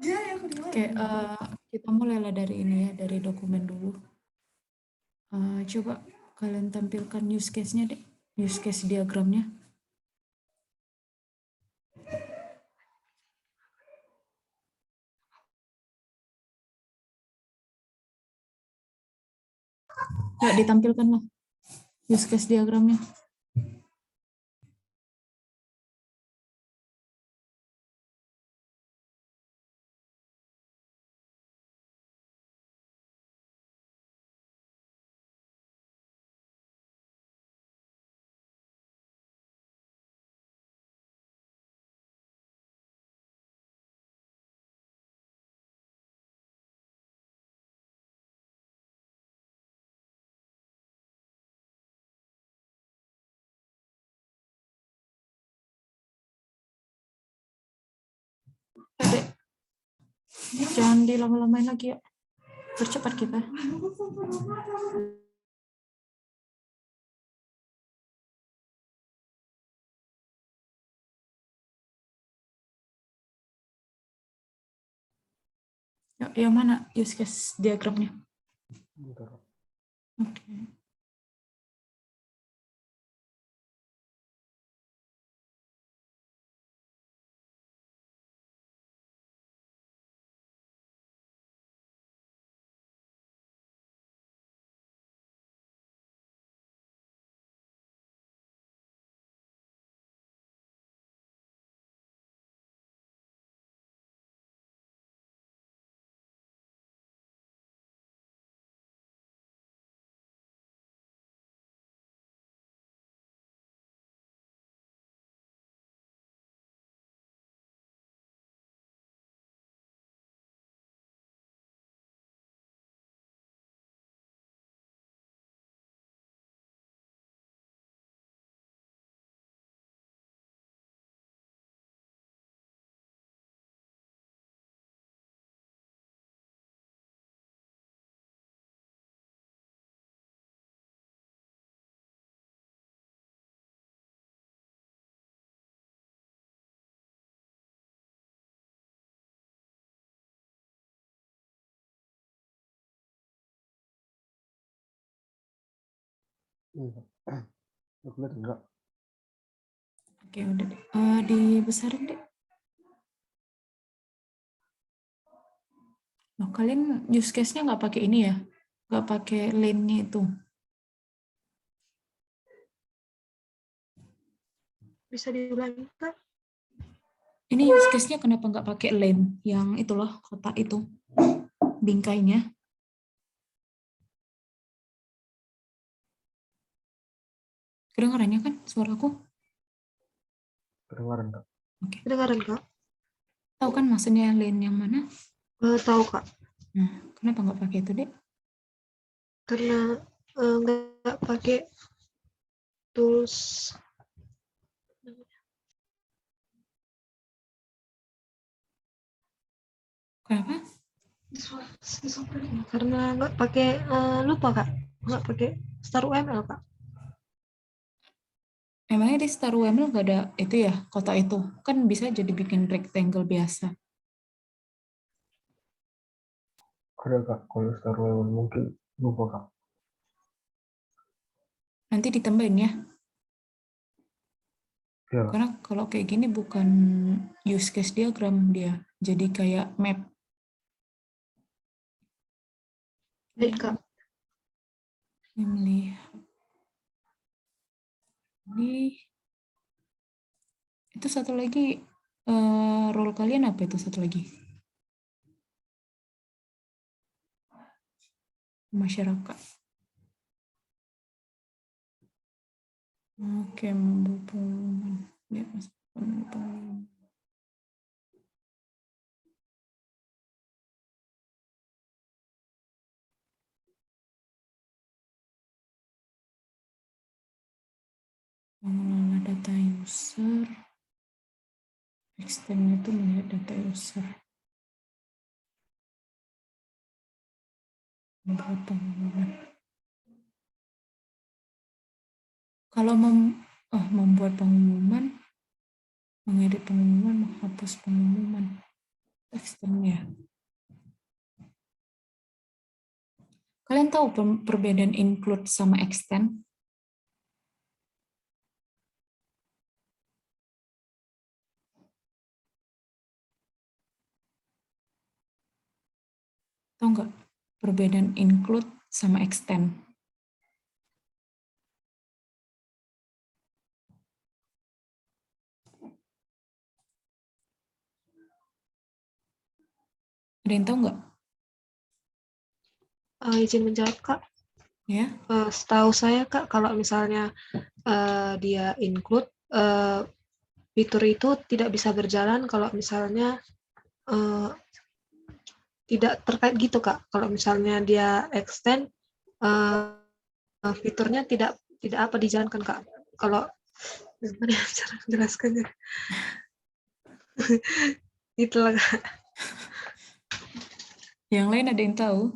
Oke, kita mulailah dari ini ya, dari dokumen dulu. Coba kalian tampilkan use case-nya deh, use case diagramnya. Coba ditampilkan lah use case diagramnya. Adek, jangan dilama-lamain lagi ya. Percepat kita. Yang mana use case diagramnya? Oke. Lihat enggak? Oke, udah deh. Dibesarin deh. Nah, kalian use case-nya nggak pakai ini ya? Nggak pakai lane-nya itu. Bisa diulangi, Kak? Ini use case-nya kenapa nggak pakai lane? Yang itu loh, kotak itu. Bingkainya. Kedengarannya kan suaraku? Kedengaran, Kak. Oke. Kedengaran, Kak? Tahu kan maksudnya lane yang mana? Tahu, Kak. Nah, kenapa nggak pakai itu, Dek? Karena nggak pakai tools. Kenapa? Karena nggak pakai, lupa, Kak. Nggak pakai StarUML, Kak. Emangnya di Star UML nggak ada itu ya, kotak itu? Kan bisa jadi bikin rectangle biasa. Ada, Kak. Kalau sekarang mungkin lupa, Kak. Nanti ditambahin ya. Ya, Karena kalau kayak gini bukan use case diagram dia. Jadi kayak map. Baik, Kak. Ini itu satu lagi role kalian apa itu satu lagi? Masyarakat. Oke, membawa pengumuman. Ya, pengumuman. Mengelola data user. Extend itu melihat data user. Membuat pengumuman. Kalau membuat pengumuman, mengedit pengumuman, menghapus pengumuman. extend ya. Kalian tahu perbedaan include sama extend? Tahu nggak perbedaan include sama extend? Ada yang tahu nggak? Izin menjawab Kak. Ya, Setahu saya Kak, kalau misalnya dia include, fitur itu tidak bisa berjalan kalau misalnya tidak terkait gitu Kak. Kalau misalnya dia extend, fiturnya tidak apa dijalankan Kak. Kalau gimana ya cara menjelaskannya? Itulah Kak. yang lain ada yang tahu?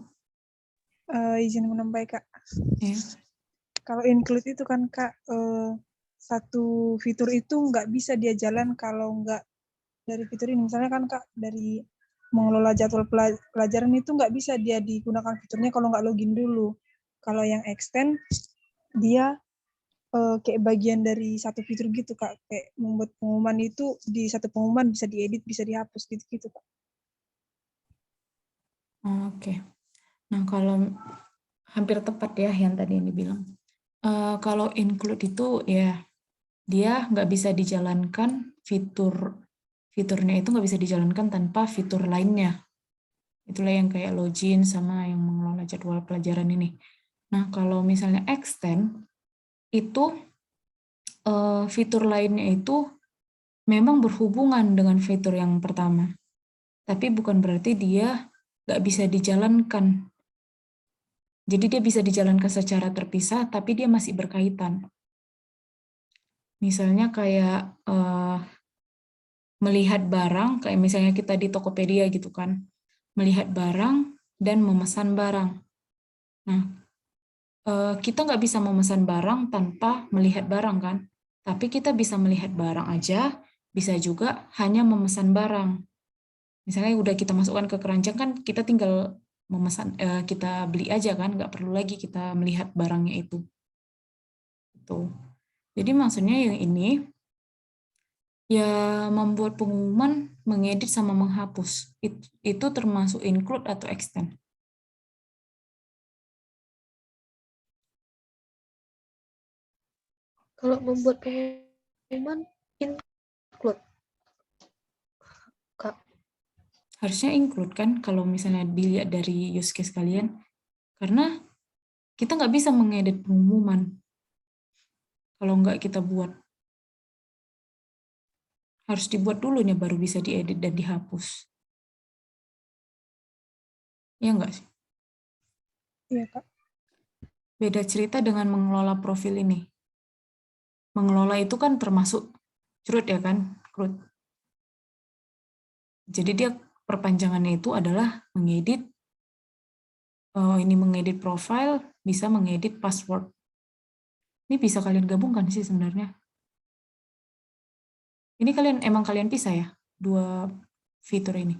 Izin menambah Kak. Ya. Kalau include itu kan Kak, satu fitur itu nggak bisa dia jalan kalau nggak dari fitur ini. Misalnya kan Kak, dari mengelola jadwal pelajaran itu nggak bisa dia digunakan fiturnya kalau nggak login dulu. Kalau yang extend, dia kayak bagian dari satu fitur gitu Kak. Kayak membuat pengumuman itu di satu pengumuman bisa diedit, bisa dihapus gitu-gitu Kak. Oke. Nah, kalau hampir tepat ya yang tadi ini bilang. Kalau include itu ya dia nggak bisa dijalankan fiturnya itu nggak bisa dijalankan tanpa fitur lainnya. Itulah yang kayak login sama yang mengelola jadwal pelajaran ini. Nah, kalau misalnya extend itu fitur lainnya itu memang berhubungan dengan fitur yang pertama. Tapi bukan berarti dia nggak bisa dijalankan. Jadi dia bisa dijalankan secara terpisah, tapi dia masih berkaitan. Misalnya kayak melihat barang, kayak misalnya kita di Tokopedia gitu kan, melihat barang dan memesan barang. Nah, kita nggak bisa memesan barang tanpa melihat barang kan, tapi kita bisa melihat barang aja, bisa juga hanya memesan barang. Misalnya udah kita masukkan ke keranjang kan, kita tinggal memesan, kita beli aja kan, nggak perlu lagi kita melihat barangnya itu. Tuh. Jadi maksudnya yang ini ya membuat pengumuman, mengedit sama menghapus. Itu termasuk include atau extend. Kalau membuat pengumuman include Kak. Harusnya include kan kalau misalnya dilihat dari use case kalian. Karena kita nggak bisa mengedit pengumuman kalau nggak kita buat. Harus dibuat dulu nih baru bisa diedit dan dihapus. Ya nggak sih? Iya Kak. Beda cerita dengan mengelola profil ini. Mengelola itu kan termasuk CRUD ya kan? CRUD. Jadi dia perpanjangannya itu adalah mengedit, ini mengedit profile, bisa mengedit password. Ini bisa kalian gabungkan sih sebenarnya. Ini emang kalian bisa ya, dua fitur ini?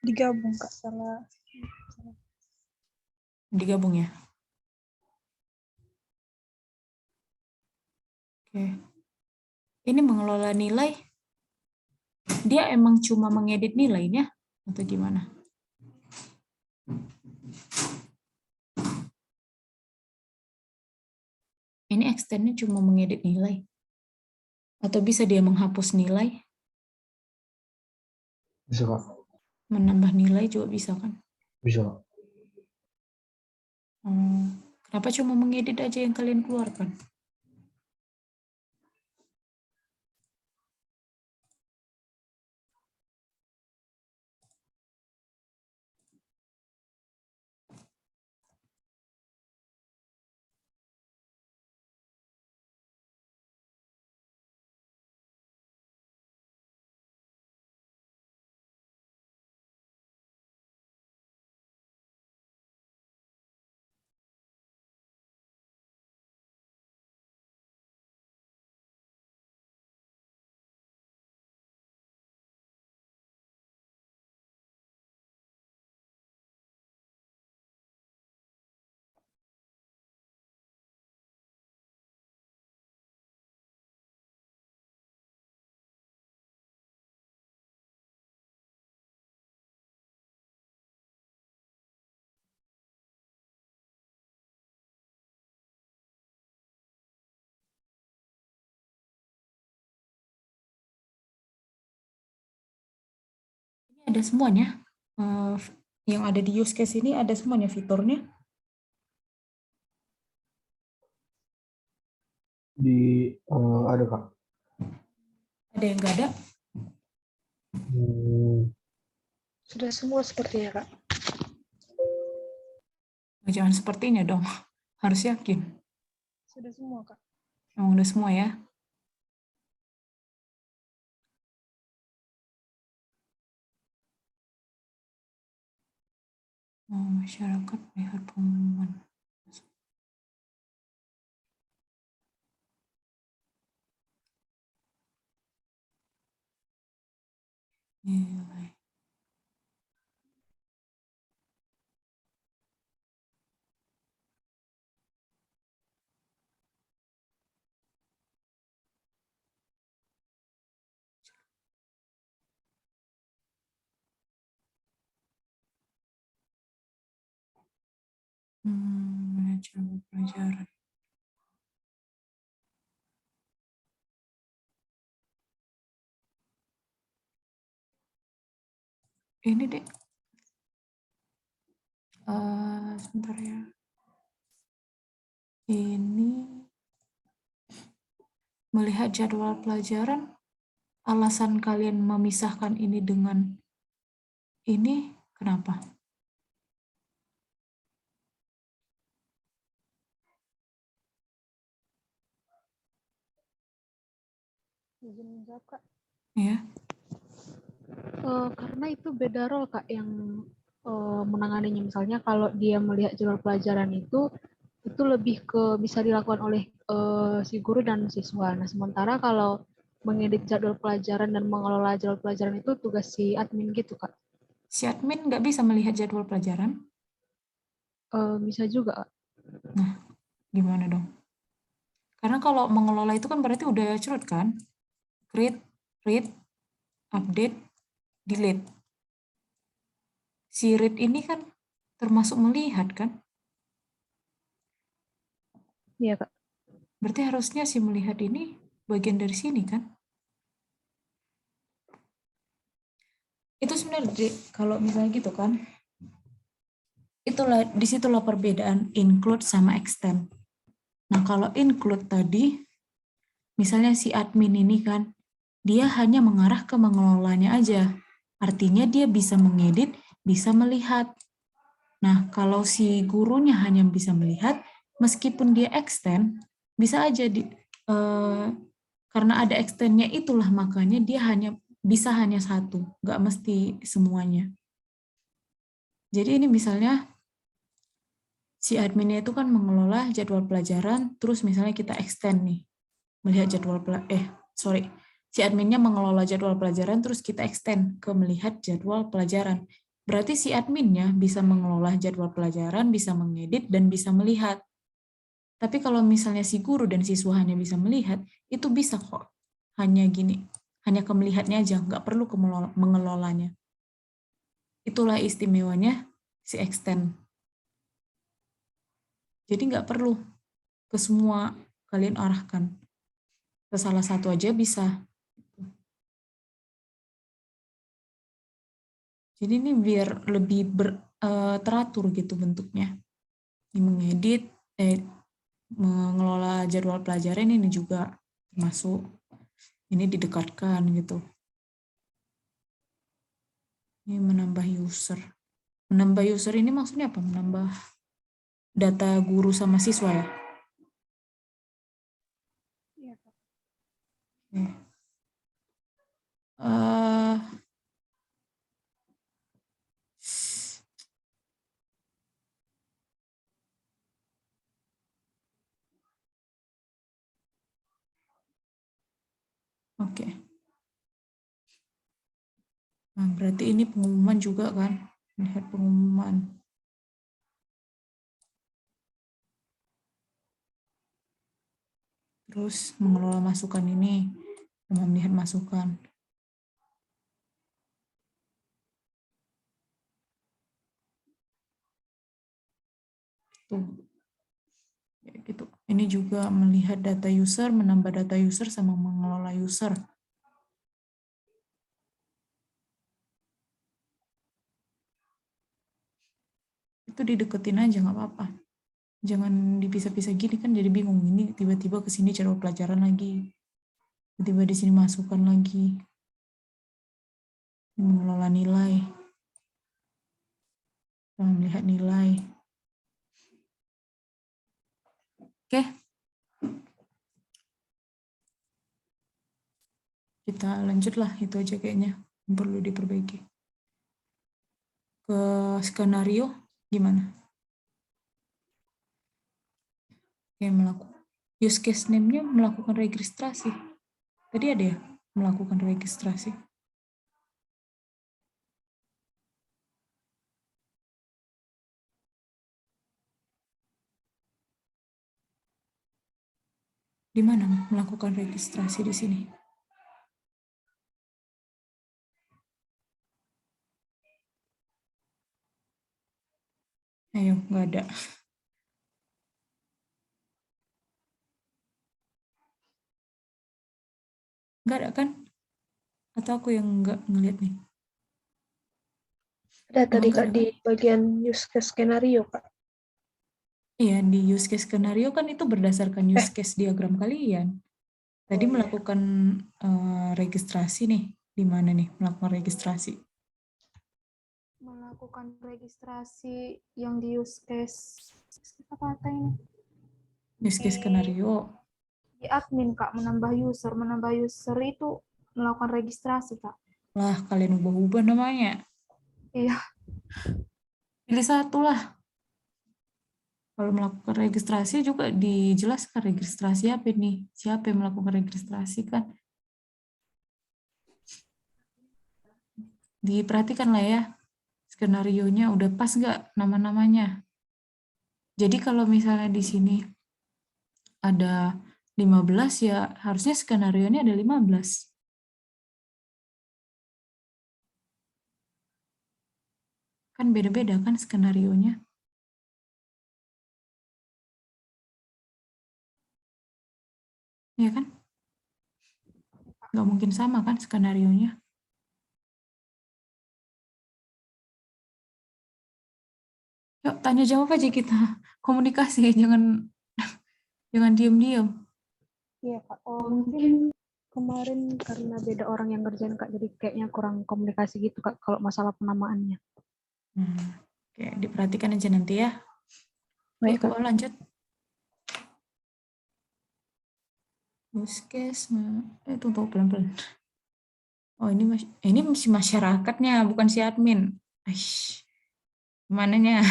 Digabung Kak, salah. Digabung ya? Oke. Ini mengelola nilai, dia emang cuma mengedit nilainya atau gimana? Ini extend-nya cuma mengedit nilai. Atau bisa dia menghapus nilai? Bisa Kak, Menambah nilai juga bisa kan? bisa Kak. Kenapa cuma mengedit aja yang kalian keluarkan? Ada semuanya. Yang ada di use case ini ada semuanya fiturnya. Ada Kak. Ada yang nggak ada. Sudah semua sepertinya, Kak. Jangan sepertinya dong. Harus yakin. Sudah semua, Kak. Emang udah semua ya. Masyarakat melihat pengumuman. Nilai. Manajemen pelajaran. Ini deh. Sebentar ya. Ini melihat jadwal pelajaran. Alasan kalian memisahkan ini dengan ini kenapa? Izin menjawab, Kak. Ya. Karena itu beda role, Kak, yang menanganinya. Misalnya kalau dia melihat jadwal pelajaran itu lebih ke bisa dilakukan oleh si guru dan siswa. Nah, sementara kalau mengedit jadwal pelajaran dan mengelola jadwal pelajaran itu tugas si admin gitu, Kak. Si admin nggak bisa melihat jadwal pelajaran? Bisa juga, Kak. Nah, gimana dong? Karena kalau mengelola itu kan berarti udah cerut kan? Create, read, update, delete. Si read ini kan termasuk melihat kan? Iya, Kak. Berarti harusnya si melihat ini bagian dari sini kan? Itu sebenarnya kalau misalnya gitu kan, itulah disitulah perbedaan include sama extend. Nah kalau include tadi, misalnya si admin ini kan, dia hanya mengarah ke mengelolanya aja. Artinya dia bisa mengedit, bisa melihat. Nah kalau si gurunya hanya bisa melihat, meskipun dia extend, bisa aja karena ada extendnya itulah makanya dia bisa hanya satu, nggak mesti semuanya. Jadi ini misalnya si adminnya itu kan mengelola jadwal pelajaran, terus misalnya kita extend nih, melihat jadwal si adminnya mengelola jadwal pelajaran, terus kita extend ke melihat jadwal pelajaran. Berarti si adminnya bisa mengelola jadwal pelajaran, bisa mengedit, dan bisa melihat. Tapi kalau misalnya si guru dan siswa hanya bisa melihat, itu bisa kok. Hanya gini, hanya ke melihatnya aja, nggak perlu ke mengelolanya. Itulah istimewanya si extend. Jadi nggak perlu ke semua kalian arahkan. Ke salah satu aja bisa. Jadi ini biar lebih teratur gitu bentuknya. Ini mengedit, mengelola jadwal pelajaran ini juga masuk. Ini didekatkan gitu. Ini menambah user. Menambah user ini maksudnya apa? Menambah data guru sama siswa ya? Iya, Kak. Oke. Oke. Nah, berarti ini pengumuman juga kan? Lihat pengumuman. Terus mengelola masukan ini, melihat masukan. Tuh. Ya, gitu. Ini juga melihat data user, menambah data user, sama mengelola user. itu dideketin aja nggak apa-apa. Jangan dipisah-pisah gini kan jadi bingung. Ini tiba-tiba ke sini jadwal pelajaran lagi. Tiba-tiba di sini masukan lagi. Mengelola nilai. Melihat nilai. Oke. Kita lanjutlah, itu aja kayaknya yang perlu diperbaiki. Ke skenario gimana? Oke, use case name-nya melakukan registrasi. Tadi ada ya melakukan registrasi. Di mana melakukan registrasi di sini? Ayo, nggak ada. Nggak ada kan? Atau aku yang nggak ngeliat nih? Ada tadi Nggak Kak ada, di kan? bagian use case skenario Kak. Iya, di use case skenario kan itu berdasarkan use case diagram kalian. Tadi Oh, iya. melakukan registrasi nih. Di mana nih melakukan registrasi? Melakukan registrasi yang di use case apa ini? Use case skenario. Di admin Kak, menambah user itu melakukan registrasi Kak. Lah, kalian ubah-ubah namanya. Iya. Pilih satu lah. Kalau melakukan registrasi juga dijelaskan registrasi apa nih? Siapa yang melakukan registrasi kan? Diperhatikan lah ya. Skenarionya udah pas nggak nama-namanya? Jadi kalau misalnya di sini ada 15 ya harusnya skenarionya ada 15. Kan beda-beda kan skenarionya. Iya kan? Nggak mungkin sama kan skenarionya. Yuk tanya jawab aja kita. Komunikasi, jangan diam-diam. Iya Kak. Oh, mungkin kemarin karena beda orang yang ngerjain Kak, jadi kayaknya kurang komunikasi gitu Kak kalau masalah penamaannya. Oke, diperhatikan aja nanti ya. Baik, Oke, lanjut. Use case, tunggu pelan-pelan. Oh, ini masih masyarakatnya, bukan si admin. Aish, mananya?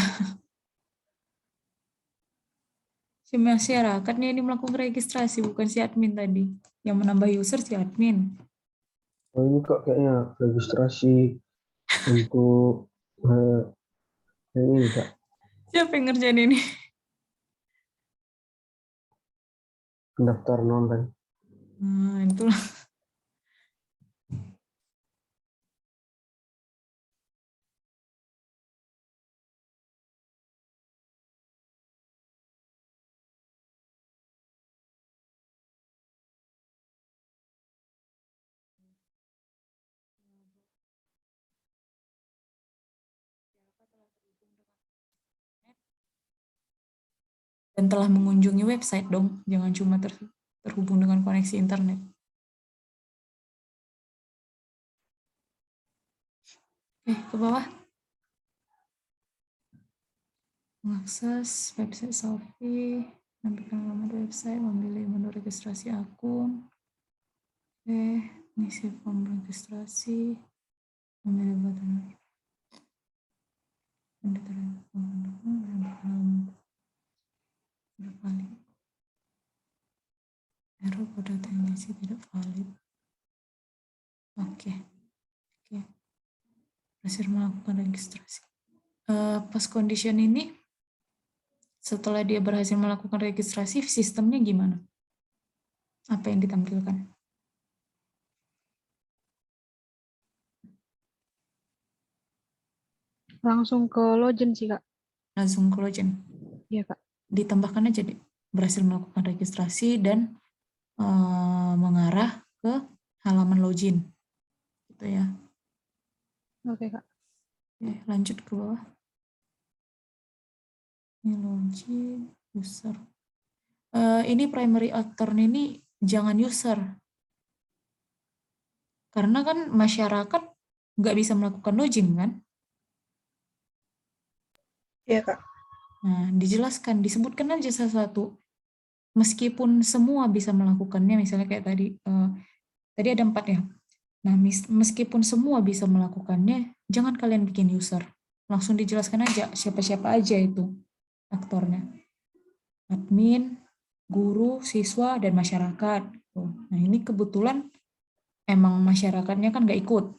Si masyarakatnya ini melakukan registrasi, bukan si admin tadi. Yang menambah user si admin. Oh, ini kok kayaknya registrasi untuk yang ini Kak. Siapa yang ngerjain ini? Pendaftaran online. Nah, itulah. Dan telah mengunjungi website dong, jangan cuma terhubung dengan koneksi internet. Oke, ke bawah. Mengakses website Shopee, menampilkan alamat website, memilih menu registrasi akun. Oke, mengisi form registrasi, memilih button. Tidak valid. Error pada data yang diisi tidak valid. Oke. Berhasil melakukan registrasi. Post condition ini, setelah dia berhasil melakukan registrasi, sistemnya gimana? Apa yang ditampilkan? Langsung ke login sih Kak. Langsung ke login. Iya Kak. Ditambahkan aja deh, berhasil melakukan registrasi dan mengarah ke halaman login. Gitu ya. Oke Kak. Oke, lanjut ke bawah. Ini login, user. Ini primary actor ini jangan user. Karena kan masyarakat nggak bisa melakukan login kan? Iya, Kak. Nah, dijelaskan, disebutkan aja salah satu. Meskipun semua bisa melakukannya, misalnya kayak tadi, tadi ada 4 ya. Nah, meskipun semua bisa melakukannya, jangan kalian bikin user. Langsung dijelaskan aja siapa-siapa aja itu aktornya. Admin, guru, siswa, dan masyarakat. Nah, ini kebetulan emang masyarakatnya kan nggak ikut.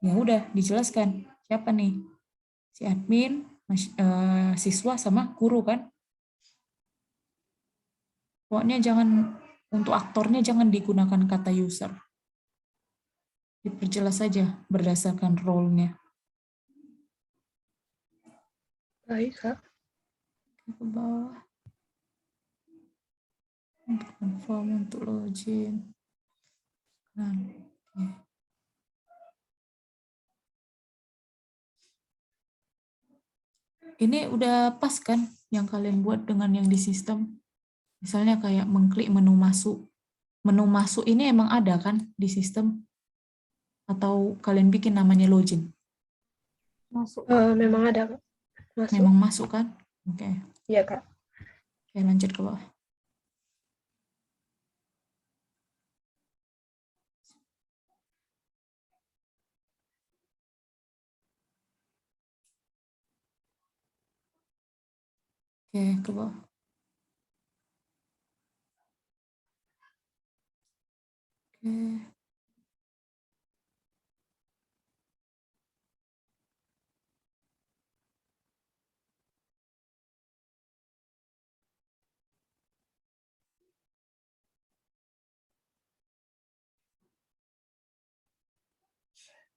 Ya udah, dijelaskan siapa nih? Si admin, siswa, sama guru kan? Pokoknya jangan, untuk aktornya jangan digunakan kata user. Diperjelas saja berdasarkan role-nya. Baik, Kak. Ke bawah. Confirm untuk login. Nah, oke. Ini udah pas kan yang kalian buat dengan yang di sistem? Misalnya kayak mengklik menu masuk. Menu masuk ini emang ada kan di sistem? Atau kalian bikin namanya login? Masuk. Memang ada, Kak. Masuk. Memang masuk kan? Oke. Iya, Kak. Oke, lanjut ke bawah. Oke, ke bawah. Oke.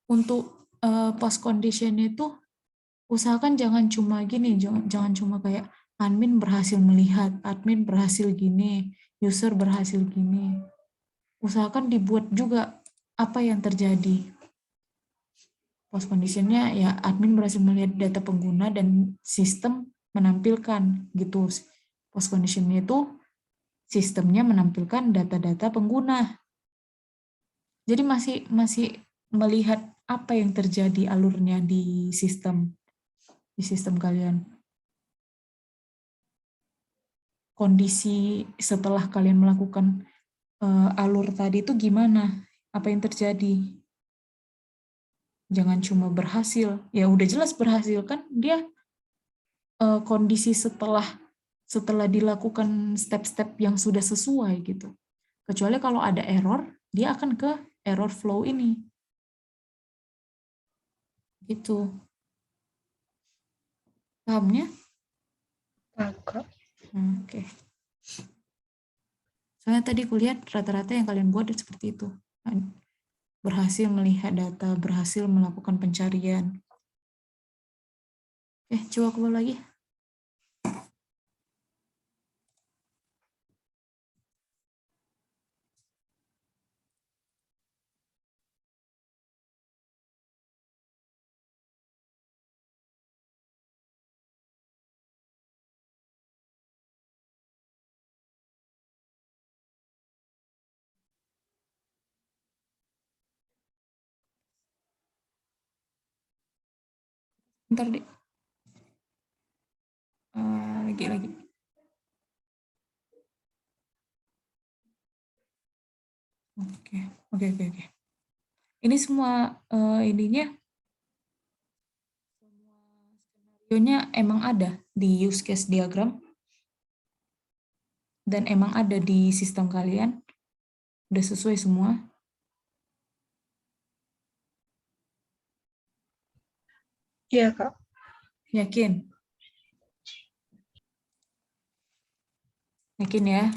Untuk post condition itu usahakan jangan cuma gini, jangan cuma kayak admin berhasil melihat, admin berhasil gini, user berhasil gini. Usahakan dibuat juga apa yang terjadi. Post conditionnya ya admin berhasil melihat data pengguna dan sistem menampilkan gitu. Post conditionnya itu sistemnya menampilkan data-data pengguna. Jadi masih melihat apa yang terjadi alurnya di sistem kalian. Kondisi setelah kalian melakukan alur tadi itu gimana? Apa yang terjadi? Jangan cuma berhasil. Ya udah jelas berhasil kan dia kondisi setelah dilakukan step-step yang sudah sesuai gitu. Kecuali kalau ada error, dia akan ke error flow ini. Gitu. Pahamnya? Paham, Kak. Oke. Soalnya tadi kulihat rata-rata yang kalian buat seperti itu. Berhasil melihat data, berhasil melakukan pencarian. Coba ke bawah lagi. Ntar deh. Lagi. Oke. Ini semua ininya, skenario-nya emang ada di use case diagram dan emang ada di sistem kalian. Udah sesuai semua. Iya, Kak. Yakin? Yakin ya?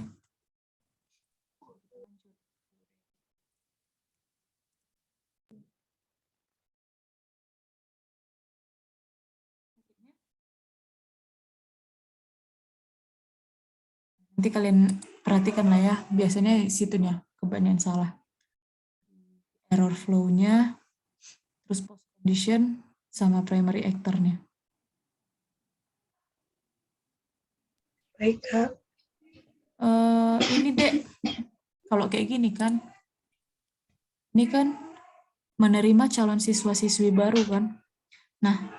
Nanti kalian perhatikan lah ya, biasanya situnya kebanyakan salah. Error flow-nya, terus post condition, sama primary actor-nya. Baik, Kak. Ini Dek, kalau kayak gini kan, ini kan menerima calon siswa-siswi baru kan. Nah,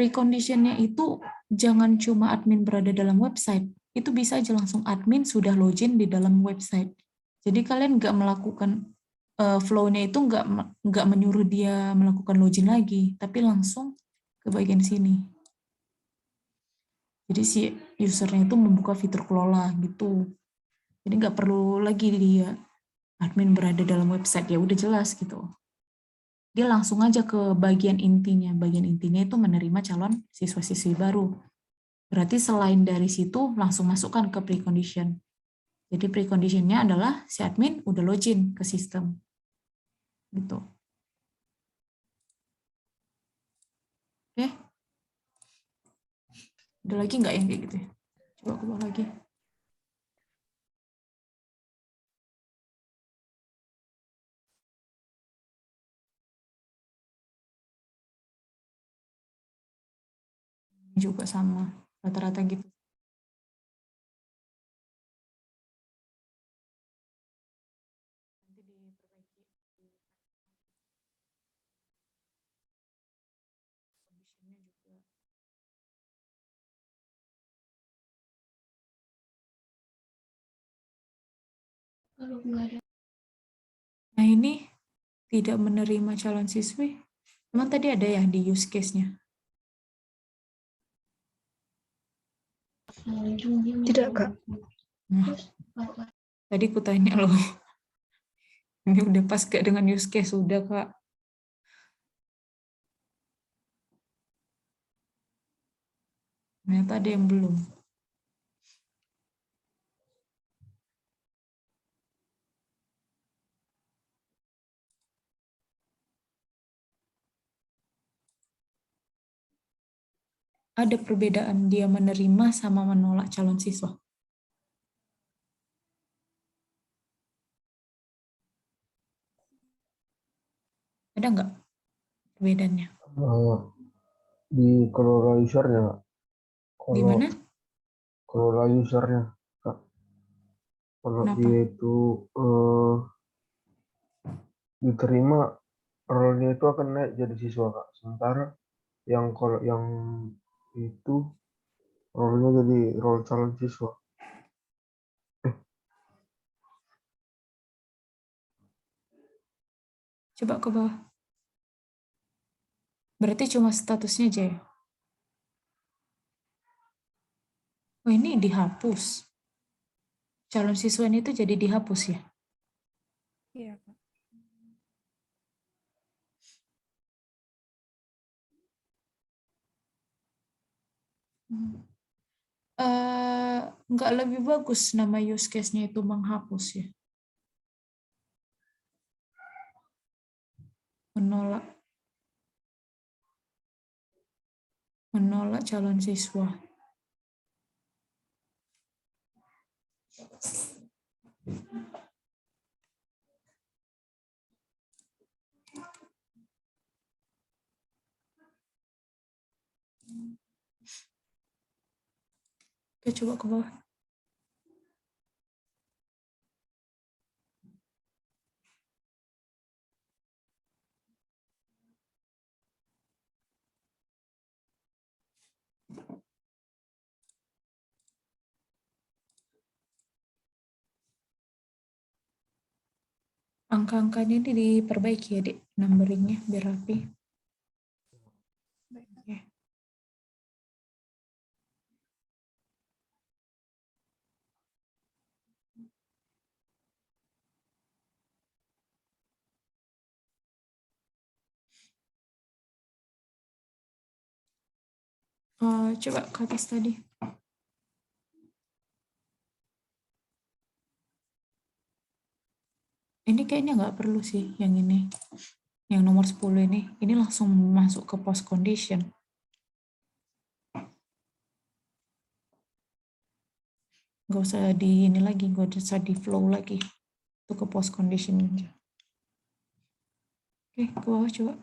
preconditionnya itu jangan cuma admin berada dalam website, itu bisa aja langsung admin sudah login di dalam website. Jadi kalian nggak melakukan flow-nya itu nggak menyuruh dia melakukan login lagi, tapi langsung ke bagian sini. Jadi si usernya itu membuka fitur kelola gitu. Jadi nggak perlu lagi dia admin berada dalam website, ya udah jelas gitu. Dia langsung aja ke bagian intinya. Bagian intinya itu menerima calon siswa-siswi baru. Berarti selain dari situ langsung masukkan ke precondition. Jadi preconditionnya adalah si admin udah login ke sistem. Gitu. Oke. Ada lagi nggak yang kayak gitu ya? Coba ke bawah lagi. Ini juga sama. Rata-rata gitu. Nanti diperbaiki. Conditionnya juga. Nah ini tidak menerima calon siswi. Emang tadi ada ya di use case-nya? Tidak, Kak. Nah, tadi ku tanya loh. Ini udah pas gak dengan use case? Udah, Kak. Ternyata ada yang belum. Ada perbedaan dia menerima sama menolak calon siswa. Ada nggak perbedaannya? Di kelola usernya, Kak. Di Kalau mana? kelola usernya, Kak. Kalau Kenapa? dia itu diterima, role-nya itu akan naik jadi siswa, Kak. Sementara kalau yang itu role-nya jadi role calon siswa. Coba ke bawah. Berarti cuma statusnya aja ya? Oh, ini dihapus. Calon siswa ini tuh jadi dihapus ya? Iya, Kak. Nggak lebih bagus nama use case-nya itu menghapus ya? Menolak calon siswa. Oke, coba ke bawah. Angka-angkanya ini diperbaiki ya, Dek. Numberingnya biar rapi. Oke. Coba ke atas tadi. Ini kayaknya nggak perlu sih yang ini. Yang nomor 10 ini. Ini langsung masuk ke post condition. Nggak usah di ini lagi, nggak usah di flow lagi. Itu ke post condition aja. Oke, ke bawah coba.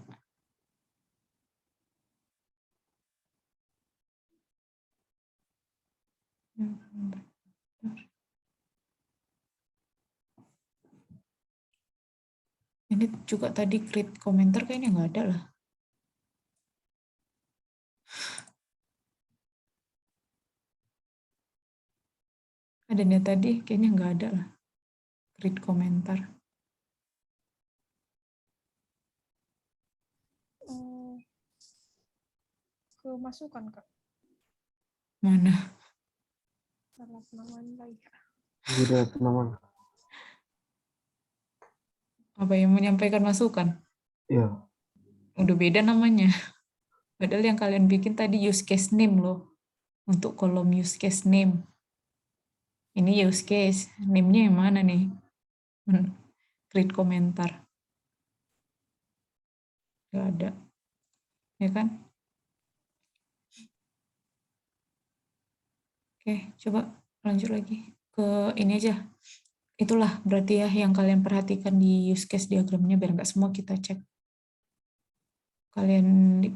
juga tadi create komentar kayaknya nggak ada lah. Adanya tadi kayaknya nggak ada lah. Create komentar. Kemasukan Kak. Mana? Salah namanya lagi Kak. Jadi teman. Apa yang menyampaikan masukan? Iya. Udah beda namanya. Padahal yang kalian bikin tadi use case name loh. Untuk kolom use case name. Ini use case. Name-nya yang mana nih? Create komentar. Nggak ada. Ya kan? Oke, coba lanjut lagi. Ke ini aja. Itulah berarti ya yang kalian perhatikan di use case diagramnya biar nggak semua kita cek. Kalian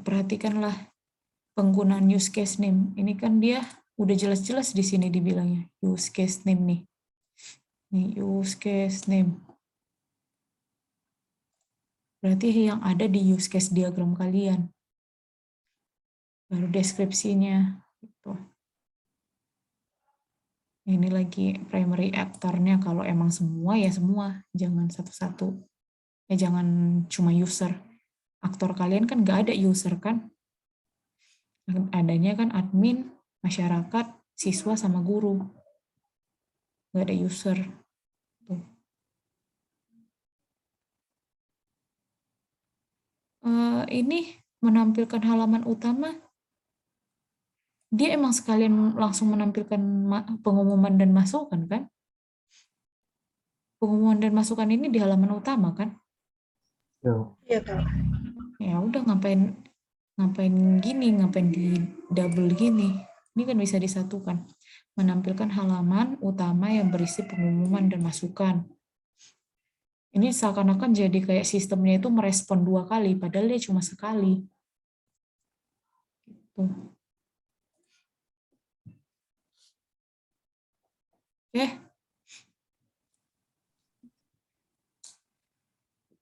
perhatikanlah penggunaan use case name. Ini kan dia udah jelas-jelas di sini dibilangnya use case name nih. Nih use case name. Berarti yang ada di use case diagram kalian. Baru deskripsinya. Gitu. Ini lagi primary actor-nya, kalau emang semua ya semua, jangan satu-satu. Jangan cuma user. Aktor kalian kan nggak ada user kan? Adanya kan admin, masyarakat, siswa sama guru. Nggak ada user. Tuh. Ini menampilkan halaman utama. Dia emang sekalian langsung menampilkan pengumuman dan masukan kan? Pengumuman dan masukan ini di halaman utama kan? Iya, Kak. Ya udah ngapain gini, ngapain di double gini. Ini kan bisa disatukan. Menampilkan halaman utama yang berisi pengumuman dan masukan. Ini seakan-akan jadi kayak sistemnya itu merespon 2 kali, padahal dia cuma sekali. Gitu. Oke.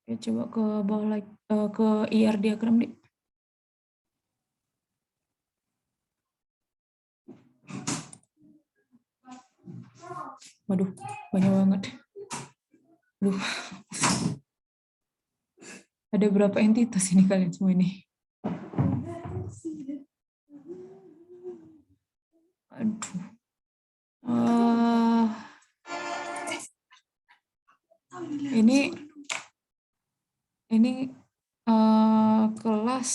Oke, coba ke bawah lagi, ke IR diagram deh. Waduh, banyak banget. Aduh. Ada berapa entitas ini kalian semua ini? Aduh. Ini kelas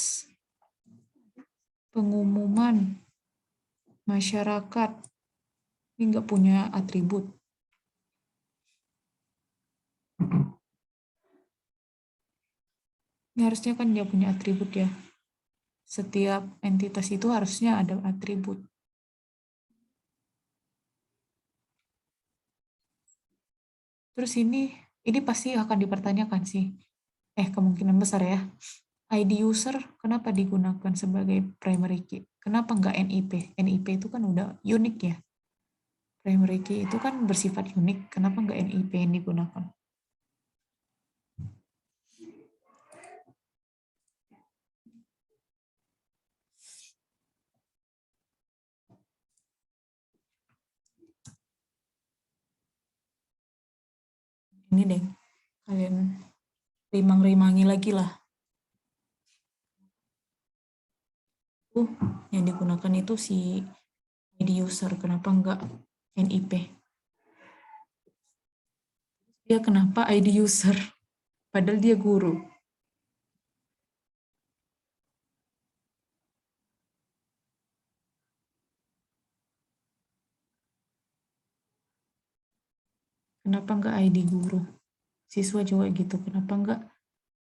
pengumuman masyarakat. Ini nggak punya atribut. Ini harusnya kan dia punya atribut ya. Setiap entitas itu harusnya ada atribut. Terus ini pasti akan dipertanyakan sih. Kemungkinan besar ya. ID user kenapa digunakan sebagai primary key? Kenapa nggak NIP? NIP itu kan udah unik ya. Primary key itu kan bersifat unik. Kenapa nggak NIP yang digunakan? Ini deh, kalian rimang-rimangi lagi lah. Yang digunakan itu si ID user, kenapa enggak NIP? Dia kenapa ID user? Padahal dia guru. Kenapa enggak ID guru? Siswa juga gitu, kenapa enggak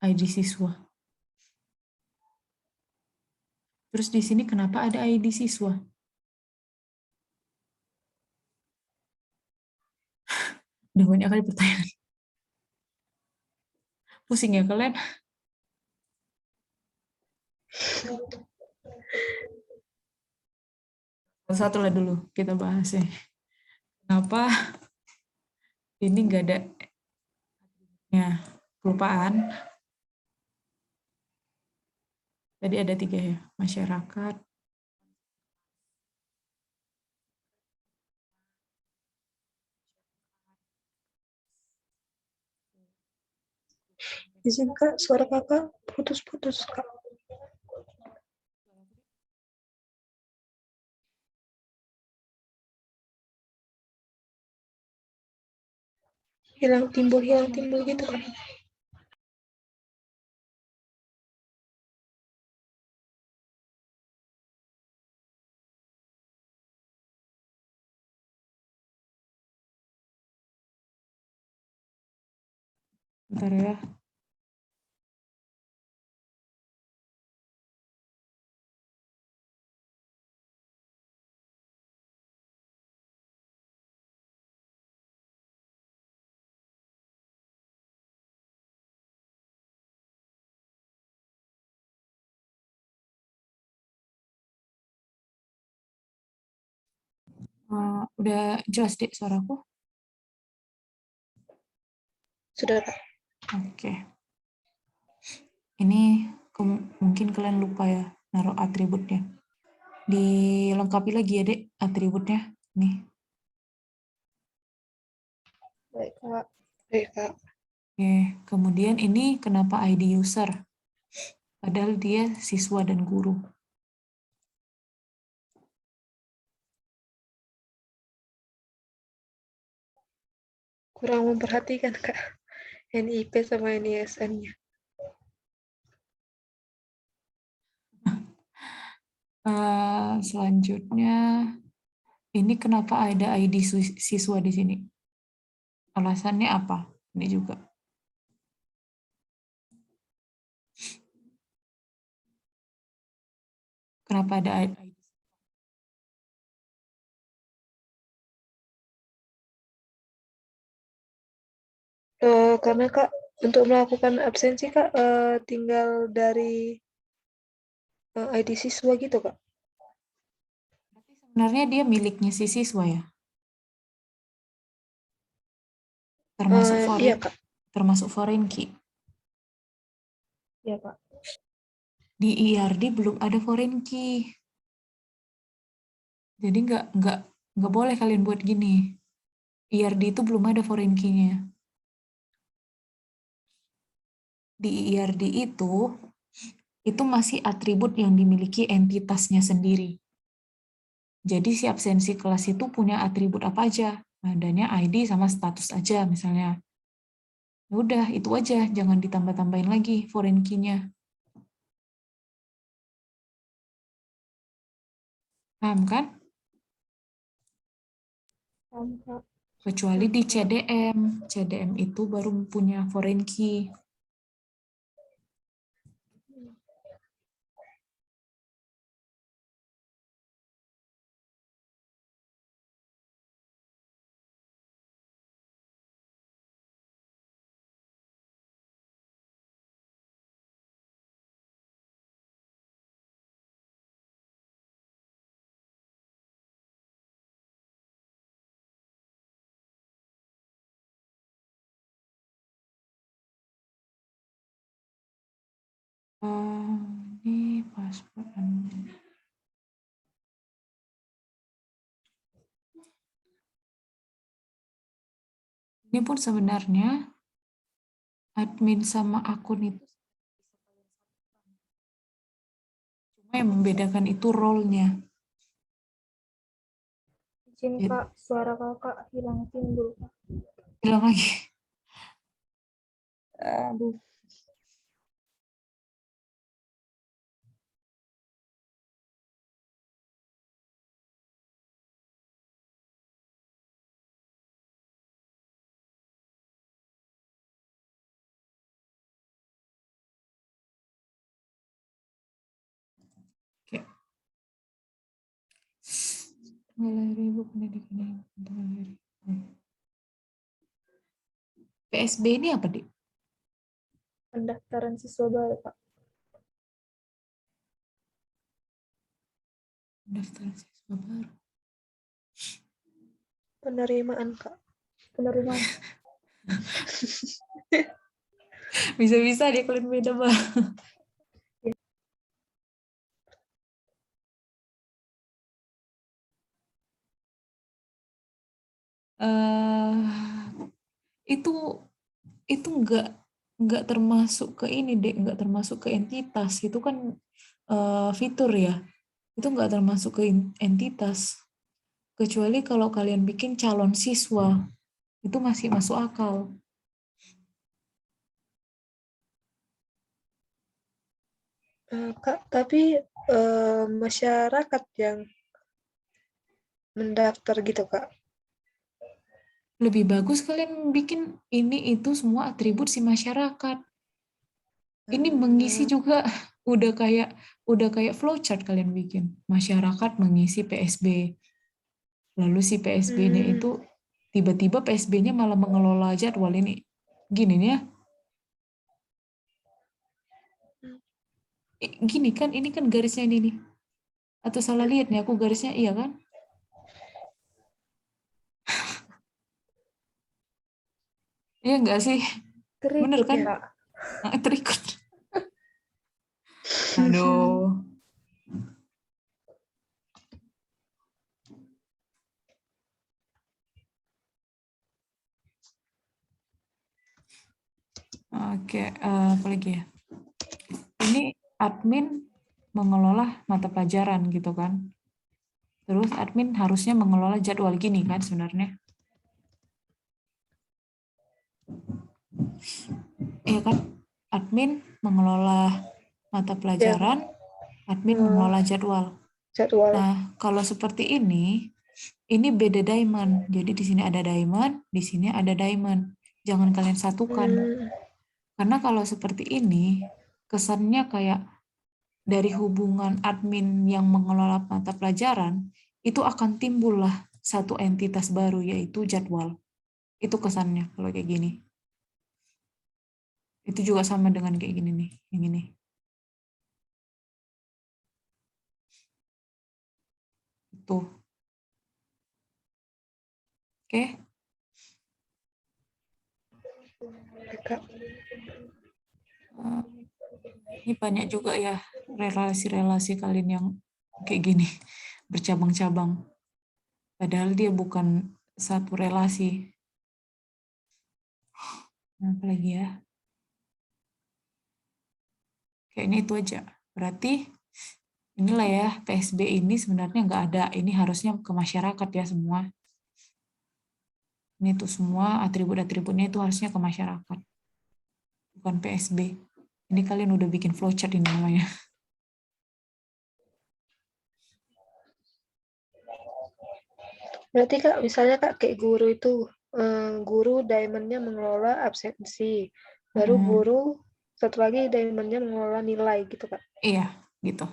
ID siswa? Terus di sini kenapa ada ID siswa? Udah banyak kali pertanyaan. Pusing ya kalian? Satu lah dulu kita bahas ya. Kenapa ini nggak ada ya kelupaan? Tadi ada 3 ya, masyarakat, Izin Kak, suara Kakak putus-putus Kak. Hilang timbul gitu Kak. bentar ya. Udah jelas Dek suaraku? Sudah Kak. Oke. Ini mungkin kalian lupa ya naruh atributnya. Dilengkapi lagi ya Dek atributnya. Nih. Baik Kak. Baik Kak. Oke, kemudian ini kenapa ID user? Padahal dia siswa dan guru. Kurang memperhatikan Kak. NIP sama NISN-nya. Selanjutnya, ini kenapa ada ID siswa di sini? Alasannya apa? Ini juga. Kenapa ada ID? Karena Kak, untuk melakukan absensi Kak, tinggal dari ID siswa gitu Kak. Sebenarnya dia miliknya si siswa ya? Termasuk Iya Kak. termasuk foreign key. Iya Kak. Di IRD belum ada foreign key. Jadi nggak boleh kalian buat gini. IRD itu belum ada foreign key-nya. Di IRD itu masih atribut yang dimiliki entitasnya sendiri. Jadi si absensi kelas itu punya atribut apa aja? Adanya ID sama status aja misalnya. Ya udah, itu aja, jangan ditambah-tambahin lagi foreign key-nya. Paham kan? Paham Kak. Kecuali di CDM. CDM itu baru punya foreign key. Ini password. Ini pun sebenarnya admin sama akun itu cuma yang membedakan itu role-nya. Izin Kak, suara Kakak hilang timbul Kak. Bilang lagi. Aduh. Oke. Galeri ibu pendidikan galeri. PSB ini apa, Dik? Pendaftaran siswa baru Kak. Pendaftaran siswa baru. Penerimaan Kak. Penerimaan. Bisa-bisa dia kalian beda, Bang. eh itu nggak termasuk ke ini deh, nggak termasuk ke entitas. Itu kan fitur ya. Itu nggak termasuk ke entitas. Kecuali kalau kalian bikin calon siswa, itu masih masuk akal. Kak, tapi masyarakat yang mendaftar gitu, Kak. Lebih bagus kalian bikin ini itu semua atribut si masyarakat. Ini mengisi juga udah kayak flowchart kalian bikin. Masyarakat mengisi PSB. Lalu si PSB-nya itu tiba-tiba PSB-nya malah mengelola jadwal ini. Gini nih ya. Gini kan, ini kan garisnya ini nih. Atau salah lihat nih aku garisnya, iya kan? Iya enggak sih? Bener Terikut kan? ya, Kak. Terikut. Aduh. Oke, apa lagi ya? Ini admin mengelola mata pelajaran gitu kan. Terus admin harusnya mengelola jadwal gini kan sebenarnya. Iya kan? Admin mengelola mata pelajaran, admin mengelola jadwal. Jadwal. Nah, kalau seperti ini beda diamond. Jadi di sini ada diamond, di sini ada diamond. Jangan kalian satukan. Karena kalau seperti ini, kesannya kayak dari hubungan admin yang mengelola mata pelajaran, itu akan timbullah satu entitas baru, yaitu jadwal. Itu kesannya kalau kayak gini. Itu juga sama dengan kayak gini nih, yang ini. Itu. Oke. Kak. Ini banyak juga ya relasi-relasi kalian yang kayak gini, bercabang-cabang. Padahal dia bukan satu relasi. Apa lagi ya? Kayaknya itu aja. Berarti inilah ya, PSB ini sebenarnya nggak ada. Ini harusnya ke masyarakat ya semua. Ini tuh semua atribut-atributnya itu harusnya ke masyarakat. Bukan PSB. Ini kalian udah bikin flowchart ini namanya. Berarti Kak, misalnya Kak kayak guru itu, guru diamondnya mengelola absensi, baru guru satu lagi diamondnya mengelola nilai gitu Kak. Iya, gitu.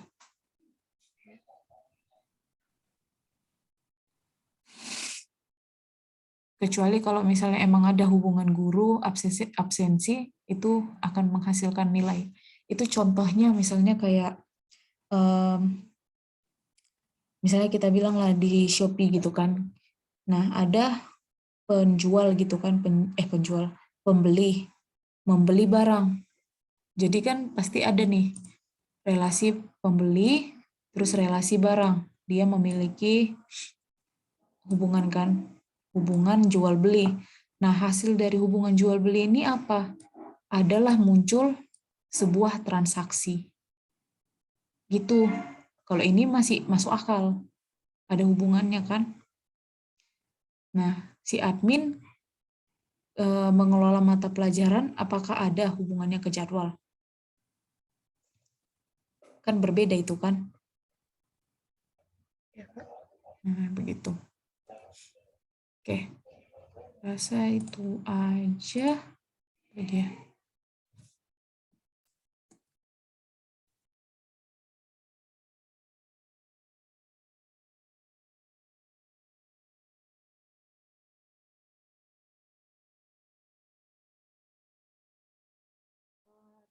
Kecuali kalau misalnya emang ada hubungan guru absensi itu akan menghasilkan nilai. Itu contohnya misalnya kayak misalnya kita bilang lah di Shopee gitu kan. Nah, ada penjual gitu kan, pembeli membeli barang. Jadi kan pasti ada nih relasi pembeli terus relasi barang. Dia memiliki hubungan kan, hubungan jual beli. Nah, hasil dari hubungan jual beli ini apa? Adalah muncul sebuah transaksi. Gitu. Kalau ini masih masuk akal. Ada hubungannya kan? Nah, si admin mengelola mata pelajaran, apakah ada hubungannya ke jadwal? Kan berbeda itu kan? Ya, Kak. Nah, begitu. Oke. Rasa itu aja. Jadi ya.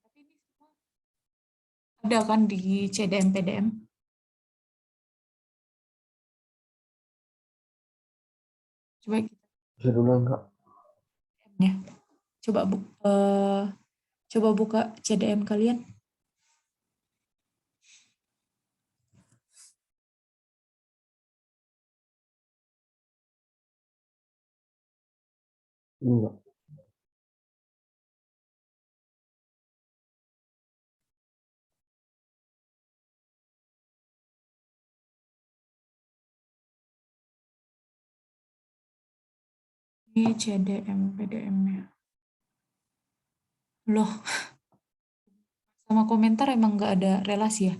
Tapi ini semua ada kan di CDM PDM? Coba Bisa diulang Kak. ya. Coba coba buka CDM kalian. Enggak. Ini CDM, PDM-nya. Loh, sama komentar emang nggak ada relasi ya?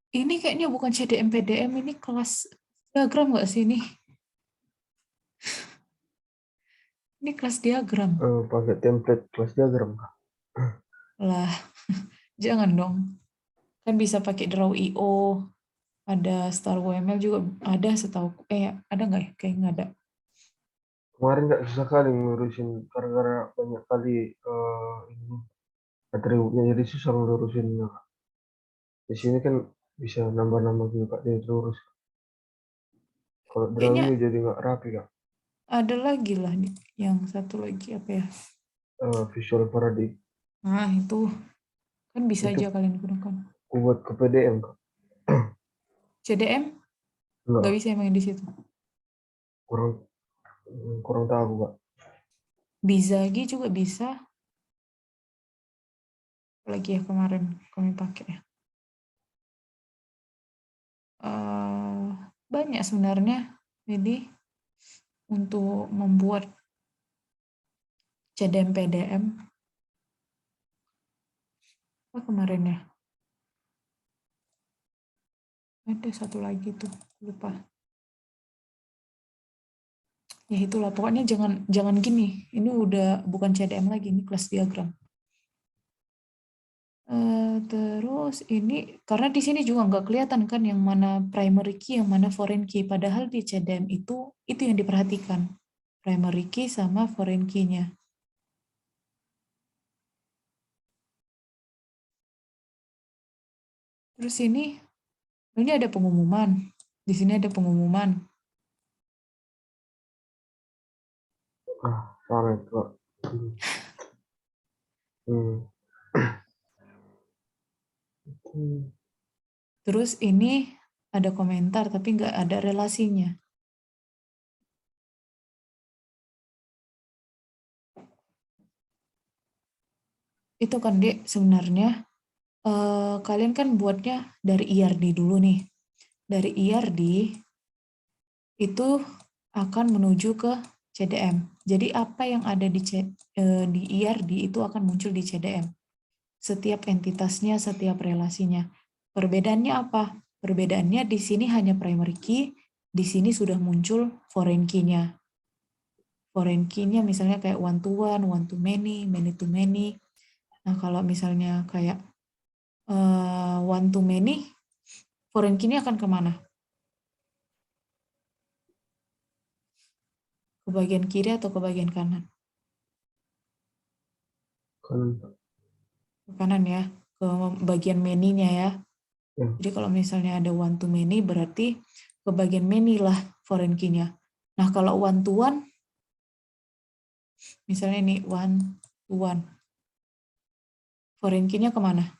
Ini kayaknya bukan CDM, PDM, ini kelas diagram nggak sih ini? Ini kelas diagram. Pakai template kelas diagram Kak. Lah, jangan dong. Kan bisa pakai Draw.io, ada Star UML juga ada setahu. Ada nggak ya? Kayak nggak ada. Kemarin nggak susah kali ngurusin gara-gara banyak kali ini atributnya, jadi susah ngurusinnya. Di sini kan bisa nambah-nambah juga Kak, jadi terurus. Kalau Kayaknya drawing jadi nggak rapi Kak. ada lagi lah nih. Yang satu lagi apa ya? Visual Paradigm Nah, itu kan bisa itu aja kalian gunakan. aku buat ke PDM Kak. CDM nggak Enggak, bisa emang di situ. kurang kurang tahu Kak. Bizagi juga bisa. Lagi ya kemarin kami pakai ya. Banyak sebenarnya. Jadi untuk membuat CDM PDM apa kemarin ya? Ada satu lagi tuh, lupa. Ya itulah, pokoknya jangan gini. Ini udah bukan CDM lagi, ini kelas diagram. Terus ini karena di sini juga nggak kelihatan kan yang mana primary key, yang mana foreign key. Padahal di CDM itu yang diperhatikan, primary key sama foreign key-nya. Terus ini ada pengumuman. Di sini ada pengumuman. Salah itu Kak. Terus ini ada komentar tapi nggak ada relasinya. Itu kan Dek, sebenarnya kalian kan buatnya dari IRD dulu nih. Dari IRD itu akan menuju ke CDM. Jadi apa yang ada di IRD itu akan muncul di CDM. Setiap entitasnya, setiap relasinya. Perbedaannya apa? Perbedaannya di sini hanya primary key, di sini sudah muncul foreign key-nya. Foreign key-nya misalnya kayak one to many, many to many. Nah, kalau misalnya kayak one to many, foreign key-nya akan kemana? Ke bagian kiri atau ke bagian kanan? Kanan. Ke kanan ya, ke bagian many-nya ya. Ya. Jadi kalau misalnya ada one to many, berarti ke bagian many lah foreign key-nya. Nah, kalau one to one, misalnya ini one to one, foreign key-nya kemana?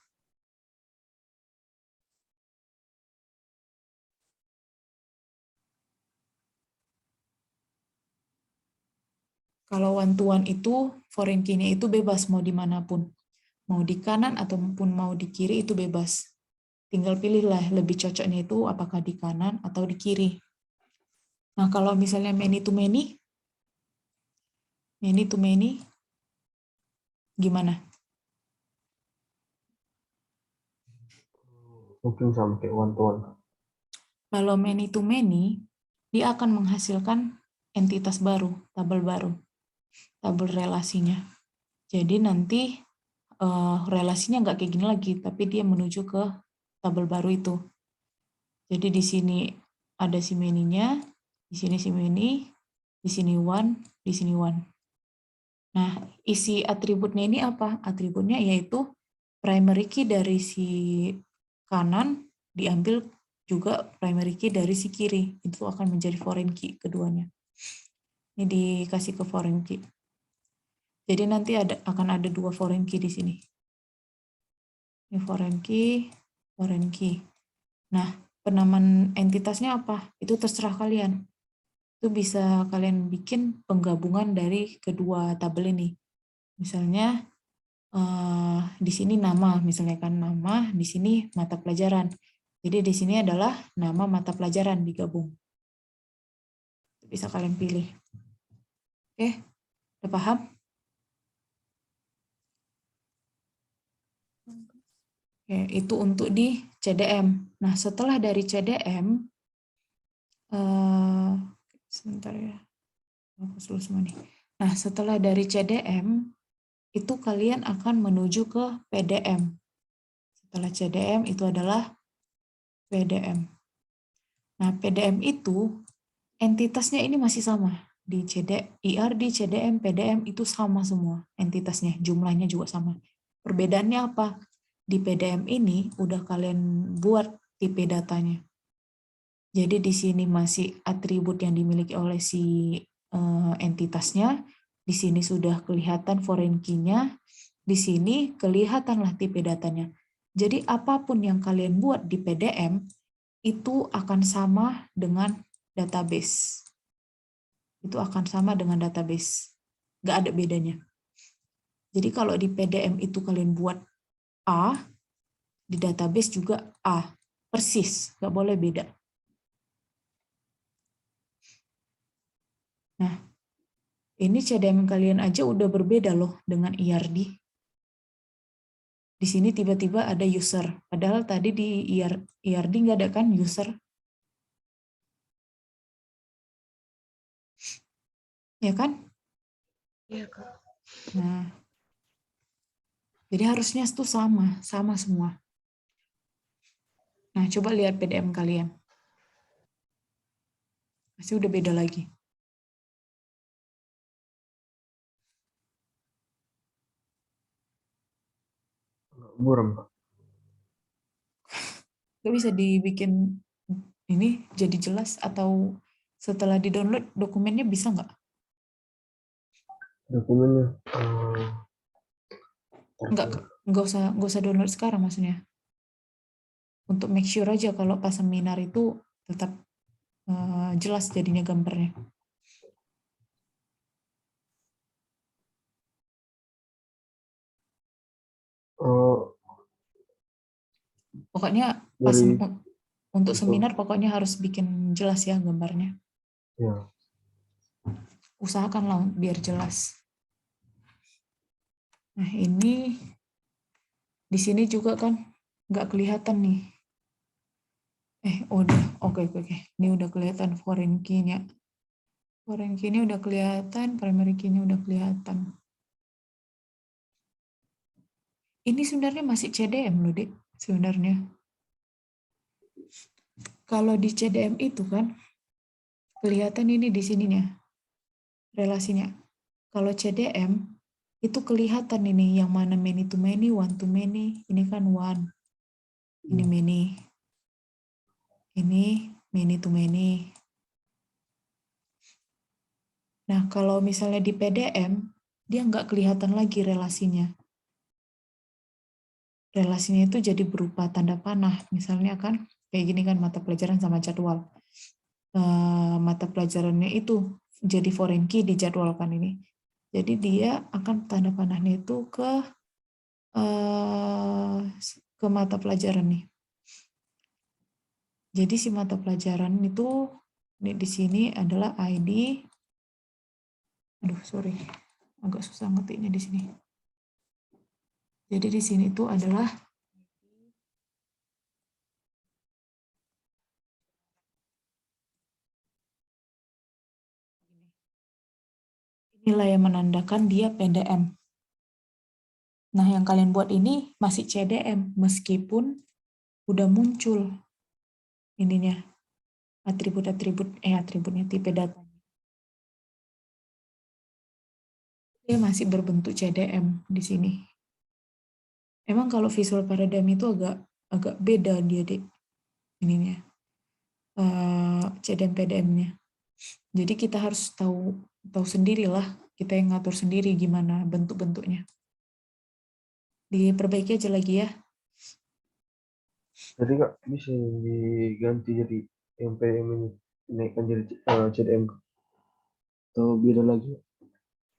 Kalau one to one itu, foreign key-nya itu bebas mau dimanapun. Mau di kanan ataupun mau di kiri itu bebas. Tinggal pilihlah lebih cocoknya itu apakah di kanan atau di kiri. Nah, kalau misalnya many to many, gimana? Mungkin sampai one to one. Kalau many to many, dia akan menghasilkan entitas baru, tabel baru, tabel relasinya. Jadi nanti relasinya nggak kayak gini lagi, tapi dia menuju ke tabel baru itu. Jadi di sini ada si many-nya, di sini si many, di sini one, di sini one. Nah, isi atributnya ini apa? Atributnya yaitu primary key dari si kanan diambil juga primary key dari si kiri. Itu akan menjadi foreign key keduanya. Ini dikasih ke foreign key. Jadi nanti akan ada dua foreign key di sini. Ini foreign key, foreign key. Nah, penamaan entitasnya apa? Itu terserah kalian. Itu bisa kalian bikin penggabungan dari kedua tabel ini. Misalnya di sini nama, misalnya kan nama, di sini mata pelajaran. Jadi di sini adalah nama mata pelajaran digabung. Bisa kalian pilih. Oke, udah paham? Oke, itu untuk di CDM. Nah, setelah dari CDM, sebentar ya, hapus dulu semua nih. Nah, setelah dari CDM, itu kalian akan menuju ke PDM. Setelah CDM itu adalah PDM. Nah, PDM itu entitasnya ini masih sama. Di IRD, CDM, PDM itu sama semua entitasnya, jumlahnya juga sama. Perbedaannya apa? Di PDM ini udah kalian buat tipe datanya. Jadi di sini masih atribut yang dimiliki oleh si entitasnya. Di sini sudah kelihatan foreign key-nya. Di sini kelihatanlah tipe datanya. Jadi apapun yang kalian buat di PDM itu akan sama dengan database. Itu akan sama dengan database. Nggak ada bedanya. Jadi kalau di PDM itu kalian buat A, di database juga A. Persis, nggak boleh beda. Nah, ini CDM kalian aja udah berbeda loh dengan IRD. Di sini tiba-tiba ada user. Padahal tadi di IRD nggak ada kan user. Ya kan? Iya, Kak. Nah, jadi harusnya itu sama semua. Nah, coba lihat PDM kalian. Pasti udah beda lagi. Buram, Pak. Gak bisa dibikin ini jadi jelas atau setelah di-download dokumennya bisa nggak? Dokumennya. Nggak usah download sekarang maksudnya. Untuk make sure aja kalau pas seminar itu tetap jelas jadinya gambarnya. Pokoknya pas untuk seminar pokoknya harus bikin jelas ya gambarnya. Ya. Usahakanlah biar jelas. Nah ini di sini juga kan nggak kelihatan nih. Udah, oke. Ini udah kelihatan foreign key-nya. Foreign key-nya udah kelihatan, primary key-nya udah kelihatan. Ini sebenarnya masih CDM loh, Dek, sebenarnya. Kalau di CDM itu kan, kelihatan ini di sininya, relasinya. Kalau CDM, itu kelihatan ini yang mana many to many, one to many. Ini kan one. Ini many. Ini many to many. Nah, kalau misalnya di PDM, dia nggak kelihatan lagi relasinya. Relasinya itu jadi berupa tanda panah. Misalnya kan, kayak gini kan mata pelajaran sama jadwal. Mata pelajarannya itu jadi foreign key dijadwalkan ini. Jadi dia akan tanda panahnya itu ke mata pelajaran nih. Jadi si mata pelajaran itu di sini adalah ID. Aduh, sorry. Agak susah ngetiknya di sini. Jadi di sini itu adalah nilai yang menandakan dia PDM. Nah, yang kalian buat ini masih CDM meskipun udah muncul ininya atributnya tipe data. Dia masih berbentuk CDM di sini. Emang kalau visual paradigm itu agak beda dia deh ininya. CDM PDM-nya. Jadi kita harus tahu sendirilah, kita yang ngatur sendiri gimana bentuk-bentuknya. Diperbaiki aja lagi ya. Jadi Kak, bisa diganti jadi yang PDM ini dinaikkan jadi CDM atau beda lagi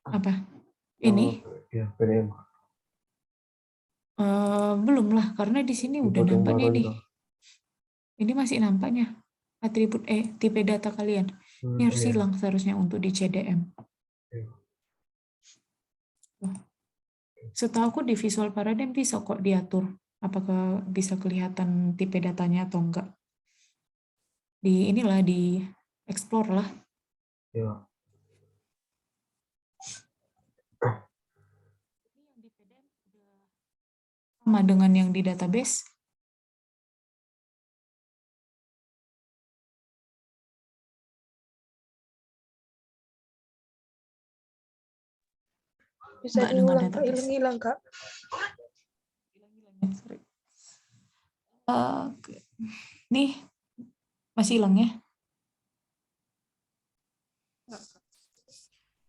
Apa? yang Ini? ya PDM Belum lah, karena di sini udah dibuat yang nampak baru nih. aja. Ini masih nampaknya atribut tipe data kalian. Ini harus Iya. hilang seharusnya untuk di CDM. Iya. Setahu aku di Visual Paradigm bisa kok diatur. Apakah bisa kelihatan tipe datanya atau enggak. Di inilah, di explore lah. Ya. Sama dengan yang di database. Bisa Enggak dengan diulang Kak, database. hilang-hilang Kak. Sorry. Nih, masih hilang ya?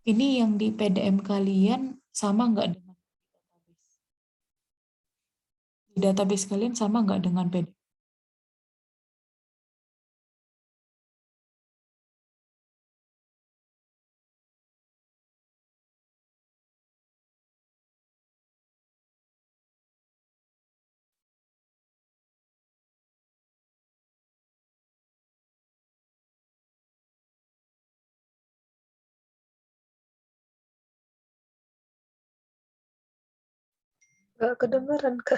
Ini yang di PDM kalian sama nggak dengan database? Di database kalian sama nggak dengan PDM? Nggak kedengeran Kak.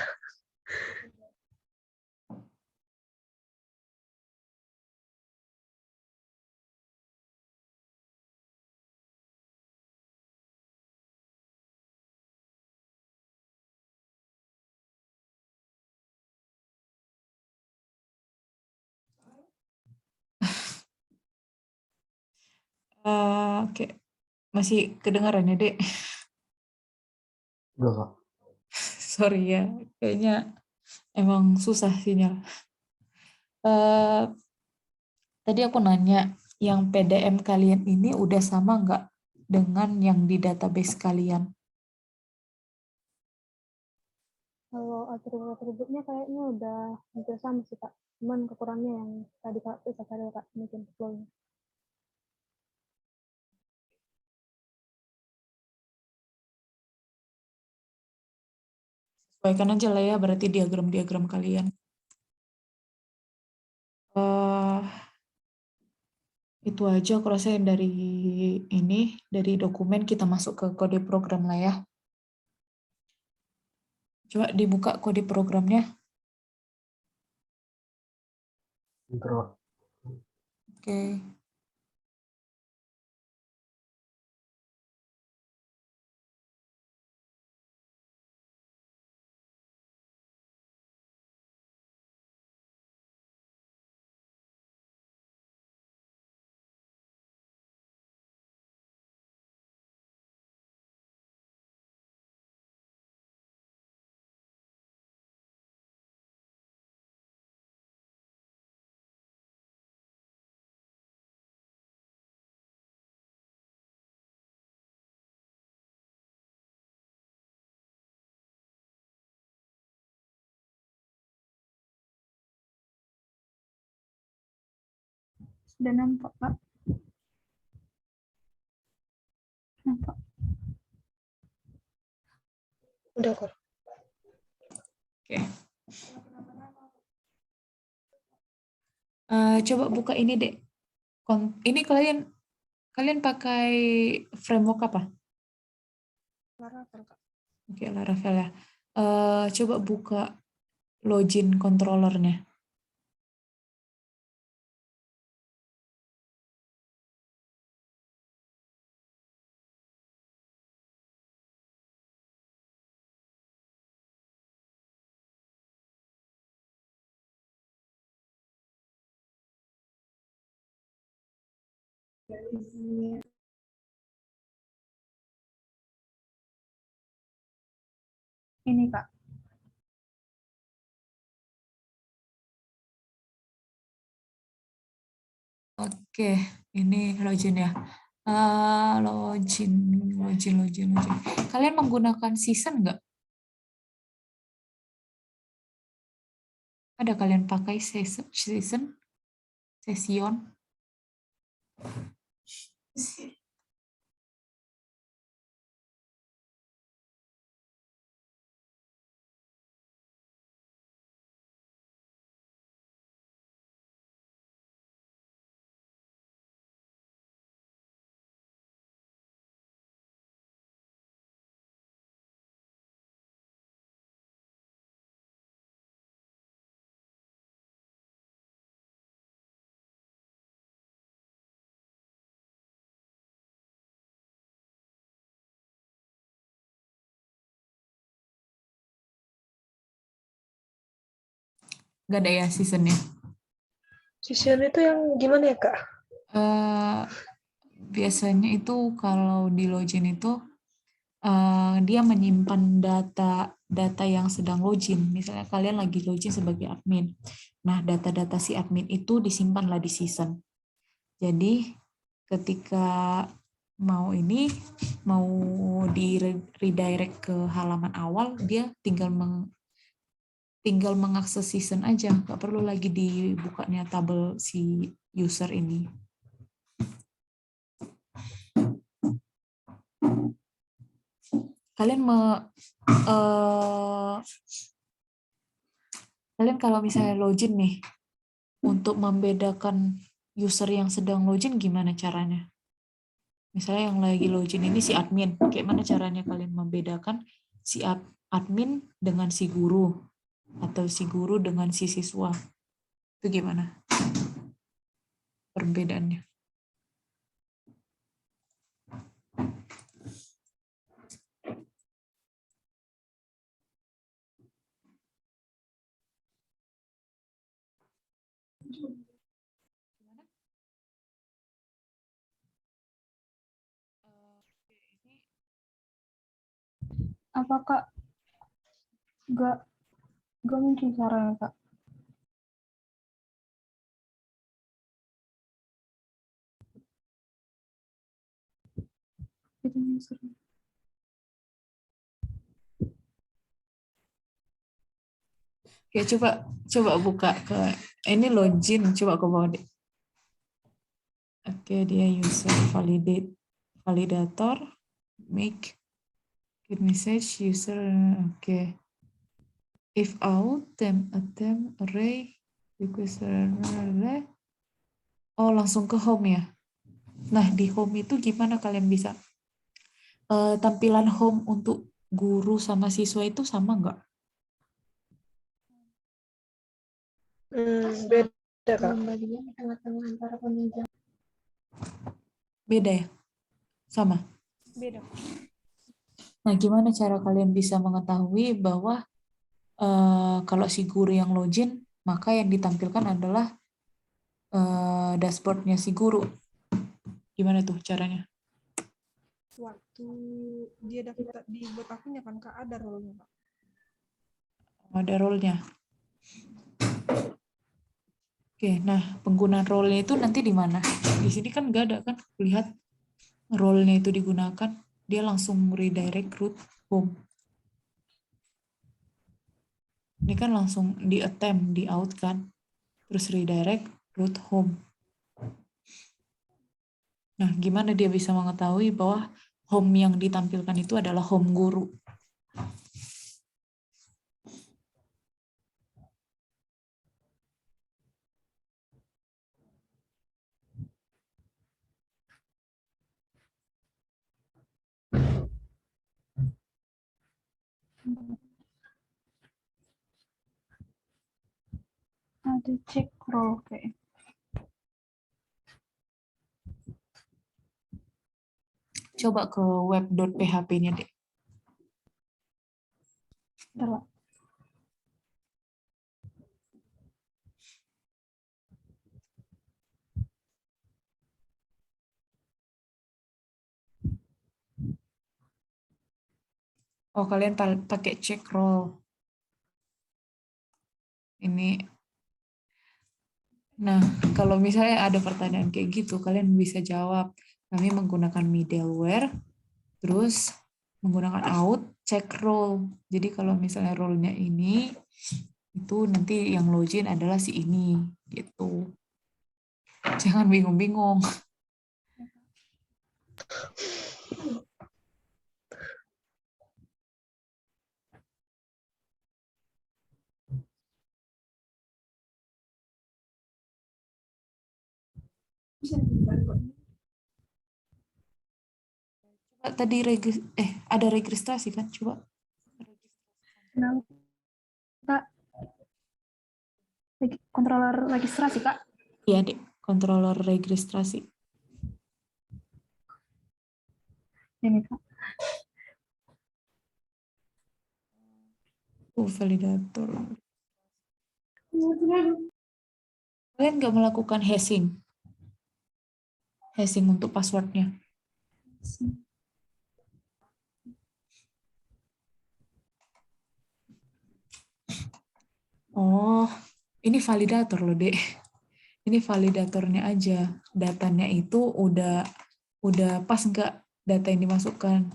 Oke. Masih kedengaran ya, Dek? Udah Kak. Sorry ya, kayaknya emang susah sinyal. Tadi aku nanya, yang PDM kalian ini udah sama nggak dengan yang di database kalian? Kalau atribut-atributnya kayaknya udah hampir sama sih Kak. Cuman kekurangannya yang tadi Kak bisa cari Kak, mungkin flow-nya. Sesuaikan aja lah ya, berarti diagram-diagram kalian. Itu aja aku rasa yang dari ini, dari dokumen kita masuk ke kode program lah ya. Coba dibuka kode programnya. Bentar Kak. Oke. Sudah nampak, Pak. Nampak. Udah kok. Oke. Coba buka ini, Dek. Ini kalian pakai framework apa? Laravel, Kak. Oke, Laravel ya. Coba buka login controllernya. Ini, Kak. Oke, ini login ya. Login. Kalian menggunakan season nggak? Ada kalian pakai session? Nggak ada ya seasonnya? Session itu yang gimana ya, Kak? Biasanya itu kalau di login itu dia menyimpan data yang sedang login. Misalnya kalian lagi login sebagai admin. Nah, data-data si admin itu disimpanlah di season. Jadi ketika mau di redirect ke halaman awal, dia tinggal mengakses season aja, nggak perlu lagi dibukanya tabel si user ini. Kalian kalian kalau misalnya login nih, untuk membedakan user yang sedang login gimana caranya? Misalnya yang lagi login ini si admin, bagaimana caranya kalian membedakan si admin dengan si guru atau si guru dengan si siswa? Itu gimana perbedaannya? Apa Kak? Gak muncul caranya Kak. Oke, coba buka ke ini login, coba ke bawah deh. Oke, dia user validator, make get message user. Oke. If out, attempt array, request array. Oh, langsung ke home ya. Nah, di home itu gimana kalian bisa tampilan home untuk guru sama siswa itu sama nggak? Beda, Kak. Bagian tengah-tengah antara penunjang. Beda ya? Sama? Beda. Nah, gimana cara kalian bisa mengetahui bahwa kalau si guru yang login, maka yang ditampilkan adalah dashboardnya si guru. Gimana tuh caranya? Waktu dia daftar di buat akunnya kan Kak, ada role-nya Kak. Ada role-nya. Oke, nah penggunaan role-nya itu nanti di mana? Di sini kan nggak ada kan? Lihat role-nya itu digunakan, dia langsung redirect root home. Ini kan langsung di attempt, di out kan, terus redirect root home. Nah, gimana dia bisa mengetahui bahwa home yang ditampilkan itu adalah home guru? Ada cek role kayak. Coba ke web.php-nya deh. Bentar, Oh, kalian pakai check role. Ini. Nah, kalau misalnya ada pertanyaan kayak gitu, kalian bisa jawab. Kami menggunakan middleware, terus menggunakan out, check role. Jadi kalau misalnya role-nya ini Itu nanti yang login adalah si ini, gitu. Jangan bingung-bingung. Coba tadi ada registrasi kan? Coba. Kenapa Kak? Controller registrasi Kak? Iya, Dek. Controller registrasi. Ini Kak. Validator. Kalian nggak melakukan hashing? Hashing untuk passwordnya. Oh, ini validator loh, Dek. Ini validatornya aja. Datanya itu udah pas nggak data yang dimasukkan?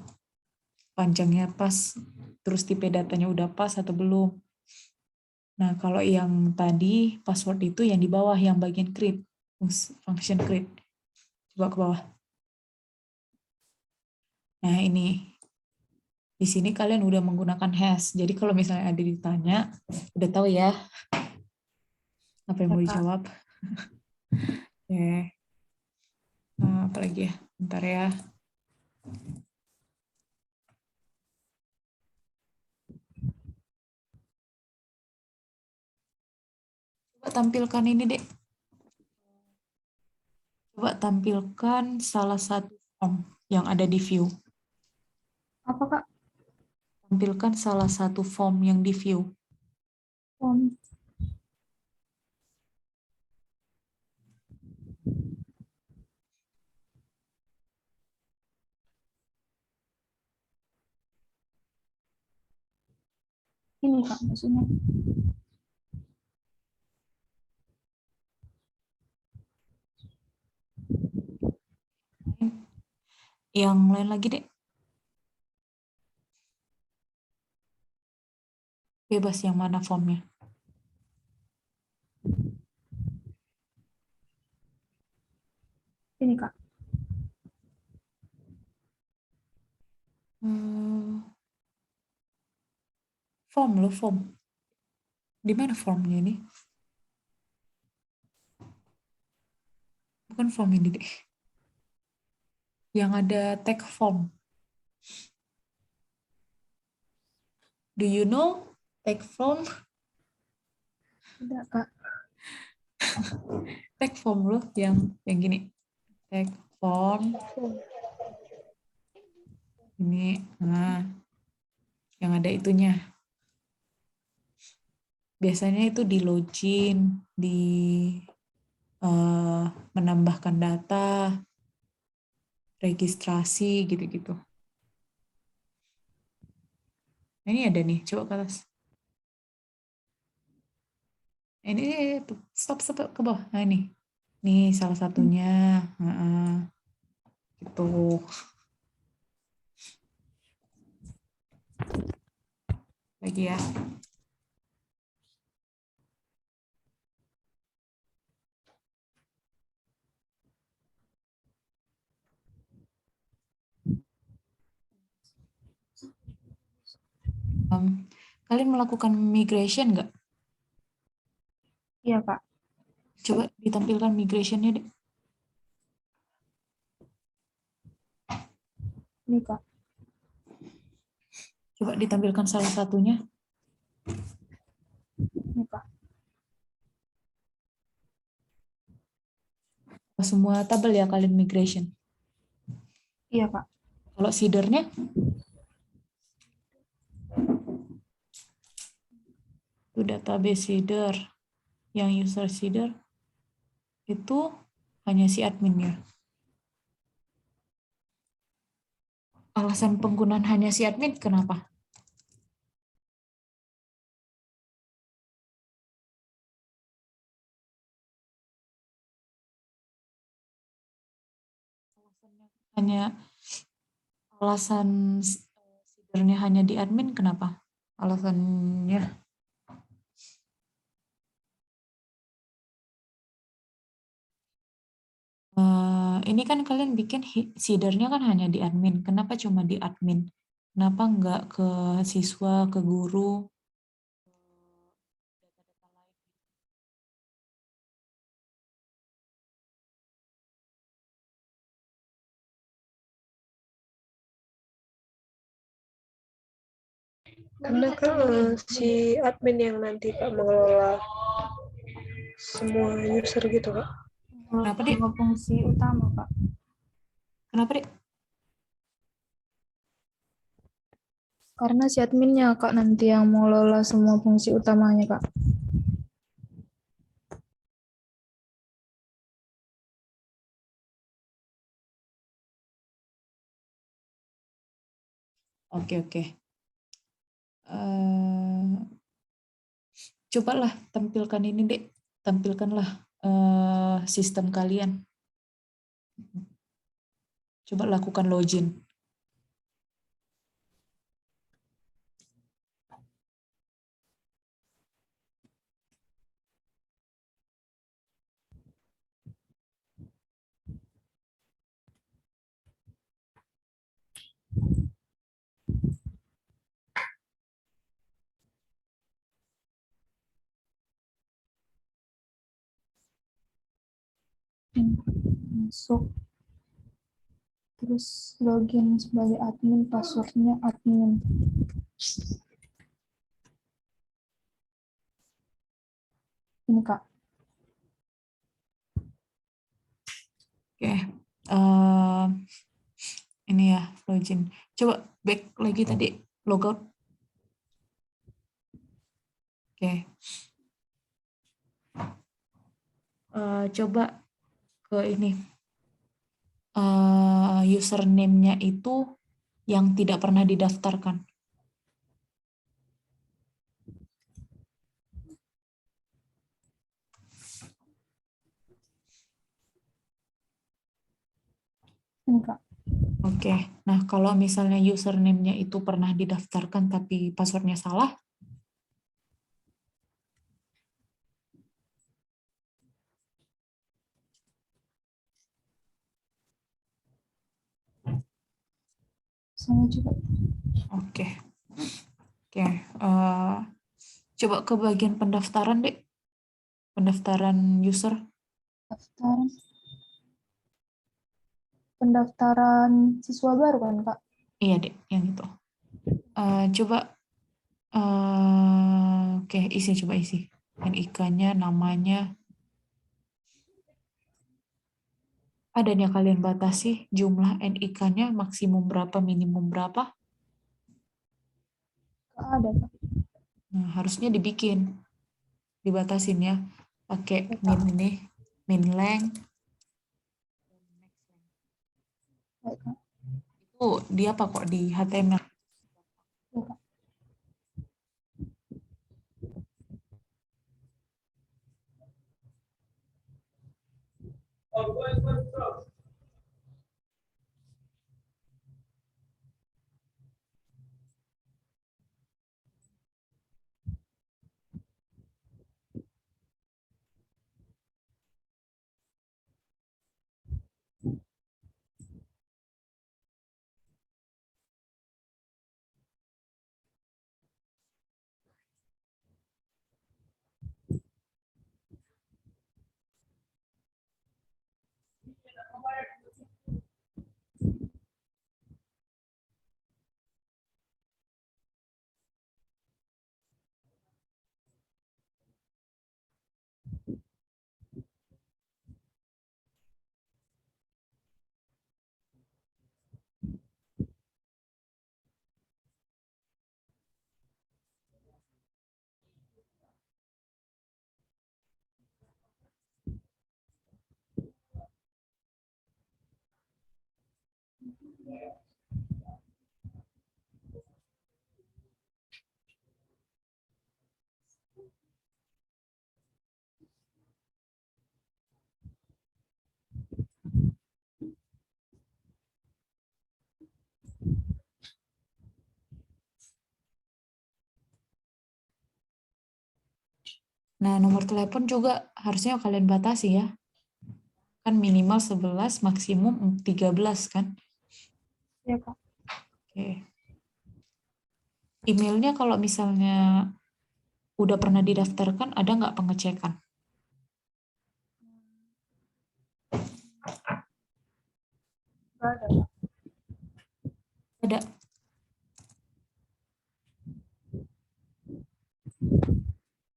Panjangnya pas, terus tipe datanya udah pas atau belum? Nah, kalau yang tadi password itu yang di bawah, yang bagian create, function create. Coba ke bawah. Nah, ini. Di sini kalian udah menggunakan hash. Jadi kalau misalnya ada ditanya, udah tahu ya apa yang mau dijawab. Oke. Nah, apa lagi ya? Bentar ya. Coba tampilkan ini, Dek. Coba tampilkan salah satu form yang ada di view. Apa Kak? Tampilkan salah satu form yang di view. Form. Ini Kak maksudnya. Yang lain lagi, Dek. Bebas yang mana formnya. Ini Kak. Form loh, form. Di mana formnya ini? Bukan form ini, Dek. Yang ada tag form. Do you know tag form? Tidak Kak. Tag form loh, yang gini. Tag form. Ini, nah, yang ada itunya. Biasanya itu di login, di menambahkan data, registrasi, gitu-gitu. Nah, ini ada nih, coba ke atas. Ini stop ke bawah. Nah, ini salah satunya. Gitu. Lagi ya. Kalian melakukan migration nggak? Iya Kak. Coba ditampilkan migration-nya, Dek. Ini Kak. Coba ditampilkan salah satunya. Ini Kak. Semua tabel ya kalian migration. Iya Kak. Kalau seedernya? Itu database seeder. Yang user seeder itu hanya si adminnya. Alasan penggunaan hanya si admin kenapa? Alasan seedernya hanya di admin kenapa? Alasannya Ini kan kalian bikin seedernya kan hanya di admin. Kenapa cuma di admin? Kenapa nggak ke siswa, ke guru? Karena kan si admin yang nanti Kak mengelola semua user gitu Kak. Kenapa, Dik? Semua fungsi utama, Kak. Kenapa, Dik? Karena si adminnya, Kak, nanti yang mengelola semua fungsi utamanya, Kak. Oke, oke. Cobalah tampilkan ini, Dek. Tampilkanlah sistem kalian. Coba lakukan login. Masuk. Terus login sebagai admin, passwordnya admin. Ini, Kak. Oke. Ini ya, login. Coba back lagi tadi, logout. Oke. Coba ke ini. Username-nya itu yang tidak pernah didaftarkan. Ini, Kak. Oke, nah kalau misalnya username-nya itu pernah didaftarkan tapi passwordnya salah, Sama juga. oke. Oke, coba ke bagian pendaftaran, Dek. Pendaftaran user. Pendaftaran siswa baru kan, Kak? Iya, Dek, yang itu. Coba, oke, coba isi. NIK-nya, namanya. Adanya kalian batasi jumlah NIK-nya maksimum berapa, minimum berapa. Kak, ada, Kak. Nah, harusnya dibatasin ya. Pakai min ini, min length. Baik, Kak. Itu dia apa kok di HTML? Ya, Kak. Nah, nomor telepon juga harusnya kalian batasi ya. Kan minimal 11, maksimum 13 kan? Ya Kak. Oke. Emailnya kalau misalnya udah pernah didaftarkan, ada nggak pengecekan? Nggak ada Kak. Ada.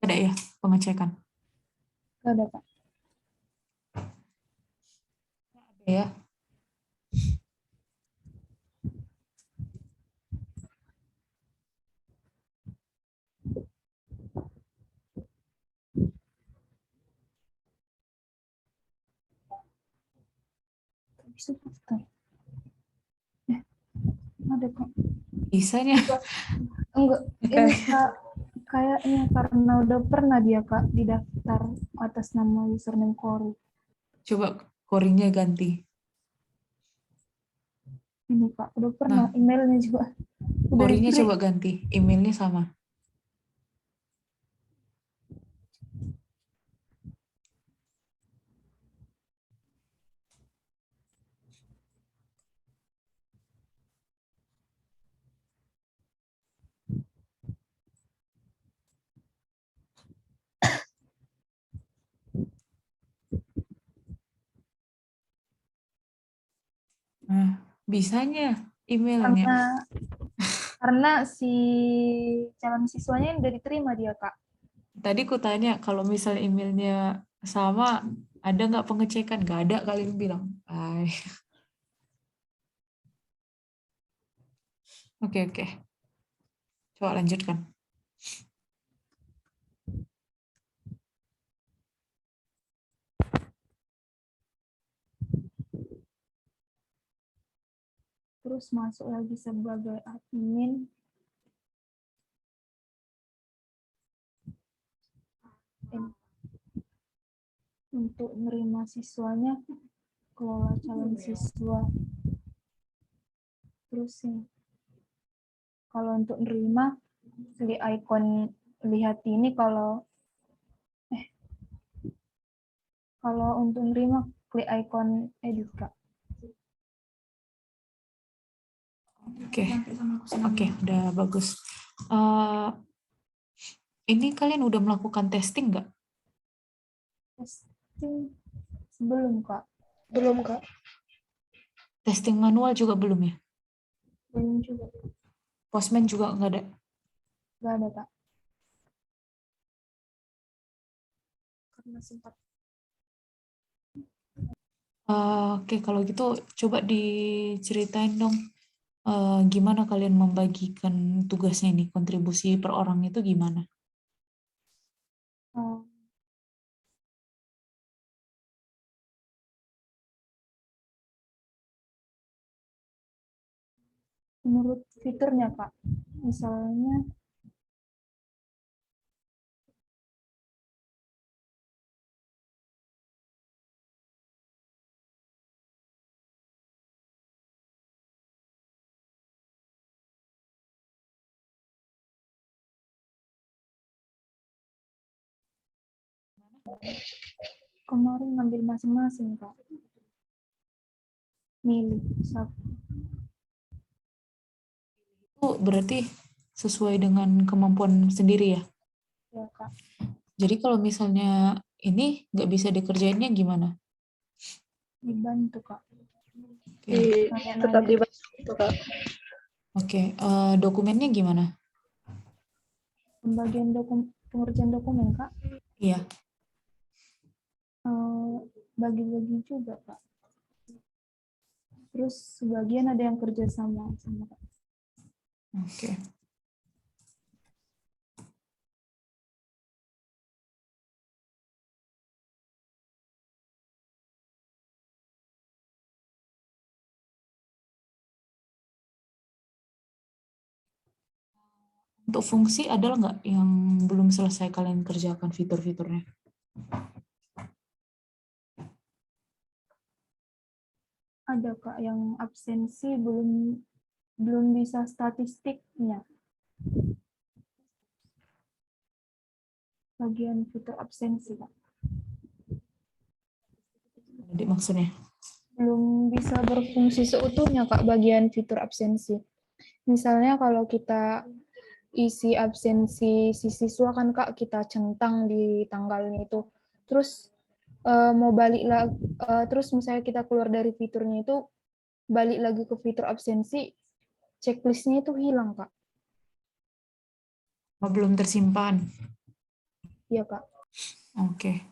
Ada ya pengecekan? Nggak ada Kak. Ada ya. Bisa daftar. Ada Kak. Bisanya. Enggak, ini Kak, kayaknya karena udah pernah dia Kak didaftar atas nama username Kori. Coba koringnya ganti. Ini Kak, udah pernah Nah, emailnya juga. Udah koringnya di-create. coba ganti. Emailnya sama. Nah, bisanya emailnya. Karena si calon siswanya yang udah diterima dia Kak. Tadi ku tanya kalau misal emailnya sama, ada nggak pengecekan? Nggak ada, kalian bilang. Ay. Oke, oke. Coba lanjutkan. Terus masuk lagi sebagai admin. Untuk menerima siswanya, kelola calon siswa. Terus ini, kalau untuk nerima, klik ikon lihat ini kalau untuk nerima klik ikon edit Kak. Oke, oke, udah bagus. Ini kalian udah melakukan testing nggak? Testing sebelum Kak, Belum, Kak. Testing manual juga belum ya? belum juga, Postman juga nggak ada? nggak ada Kak. Karena sempat Oke, kalau gitu coba diceritain dong gimana kalian membagikan tugasnya ini, kontribusi per orang itu gimana? menurut fiturnya Kak, misalnya kemarin ngambil masing-masing Kak, milih satu. Itu berarti sesuai dengan kemampuan sendiri ya? Ya Kak, Jadi kalau misalnya ini nggak bisa dikerjainnya gimana? dibantu Kak. Tetap dibantu gitu, Kak. Oke, dokumennya gimana? Pembagian pengerjaan dokumen Kak, Iya, bagi-bagi juga Kak. Terus sebagian ada yang kerja sama Kak. oke. Untuk fungsi ada nggak yang belum selesai kalian kerjakan fitur-fiturnya? Ada Kak yang absensi belum bisa statistiknya. Bagian fitur absensi Kak. Jadi maksudnya. Belum bisa berfungsi seutuhnya Kak bagian fitur absensi. Misalnya kalau kita isi absensi si siswa kan Kak kita centang di tanggalnya itu. Terus mau balik lagi, terus misalnya kita keluar dari fiturnya itu balik lagi ke fitur absensi, checklistnya itu hilang Kak. Oh, belum tersimpan. Iya Kak. Oke.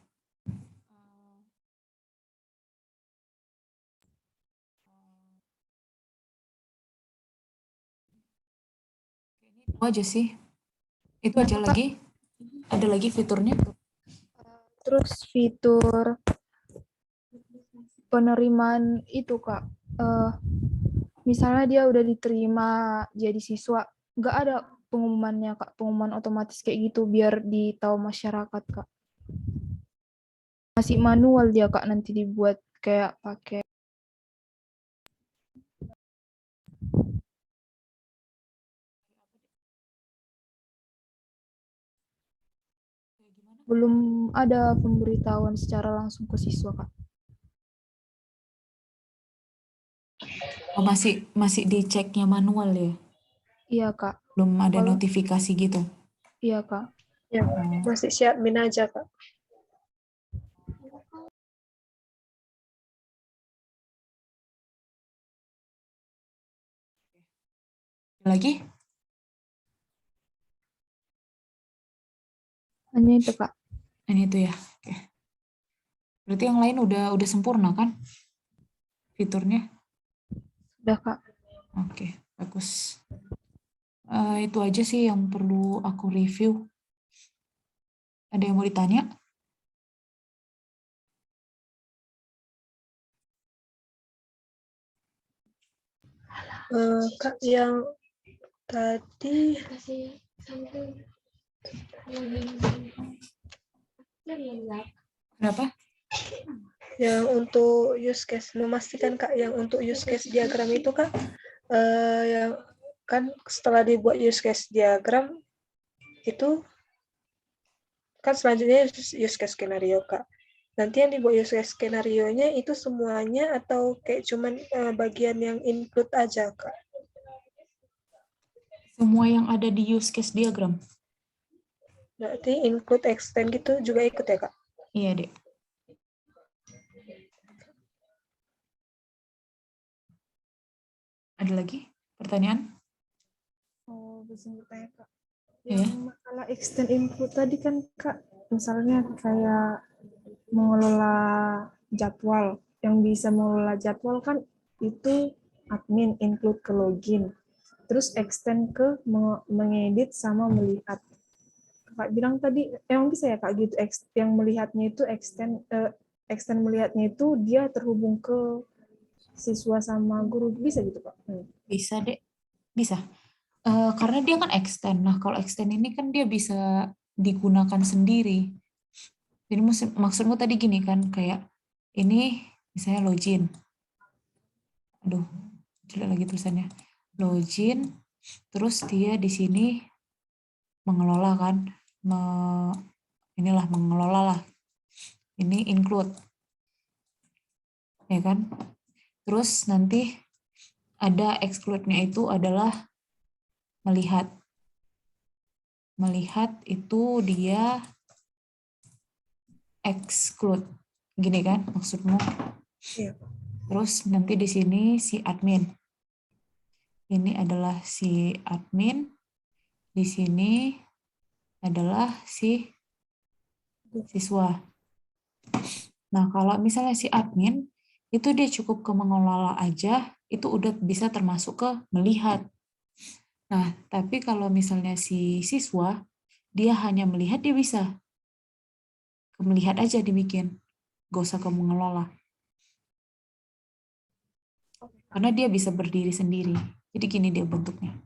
Itu aja sih. Itu aja Kak. lagi. Ada lagi fiturnya. Terus fitur penerimaan itu Kak, misalnya dia udah diterima jadi siswa, nggak ada pengumumannya Kak, pengumuman otomatis kayak gitu biar ditahu masyarakat Kak. Masih manual dia Kak, nanti dibuat kayak pakai. Belum ada pemberitahuan secara langsung ke siswa Kak. Oh, masih diceknya manual ya? Iya Kak. Belum ada Kalau- notifikasi gitu? Iya Kak. Ya, masih si admin aja, Kak. Lagi? Hanya itu Kak. Ini itu ya. Oke. Berarti yang lain udah sempurna kan? Fiturnya? Udah Kak. Oke, bagus. Itu aja sih yang perlu aku review. Ada yang mau ditanya? Kak, yang tadi Kenapa? yang untuk use case, memastikan Kak, yang untuk use case diagram itu Kak, yang kan setelah dibuat use case diagram itu kan selanjutnya use case skenario Kak. Nanti yang dibuat use case skenario-nya itu semuanya atau kayak cuman bagian yang include aja Kak? Semua yang ada di use case diagram? Berarti include extend gitu juga ikut ya Kak? Iya, Dek. Ada lagi pertanyaan? Oh, bisa bertanya Kak. Iya. Yang masalah extend input tadi kan Kak, misalnya kayak mengelola jadwal, yang bisa mengelola jadwal kan itu admin include ke login, terus extend ke mengedit sama melihat. Kak bilang tadi emang bisa ya Kak gitu, yang melihatnya itu extend melihatnya itu dia terhubung ke siswa sama guru, bisa gitu Kak? Bisa, Dek. Bisa. Karena dia kan extend. Nah, kalau extend ini kan dia bisa digunakan sendiri. Jadi maksudmu tadi gini kan, kayak ini misalnya login. Aduh, jelek lagi tulisannya. Login, terus dia di sini mengelola kan. Inilah mengelola lah. Ini include. Ya kan? Terus nanti ada exclude-nya itu adalah melihat. Melihat itu dia exclude. Gini kan maksudmu? Iya. Terus nanti di sini si admin. Ini adalah si admin. Di sini adalah si siswa. Nah, kalau misalnya si admin, itu dia cukup ke mengelola aja, itu udah bisa termasuk ke melihat. Nah, tapi kalau misalnya si siswa, dia hanya melihat, dia bisa ke melihat aja dibikin. Gak usah ke mengelola. Karena dia bisa berdiri sendiri. Jadi gini dia bentuknya.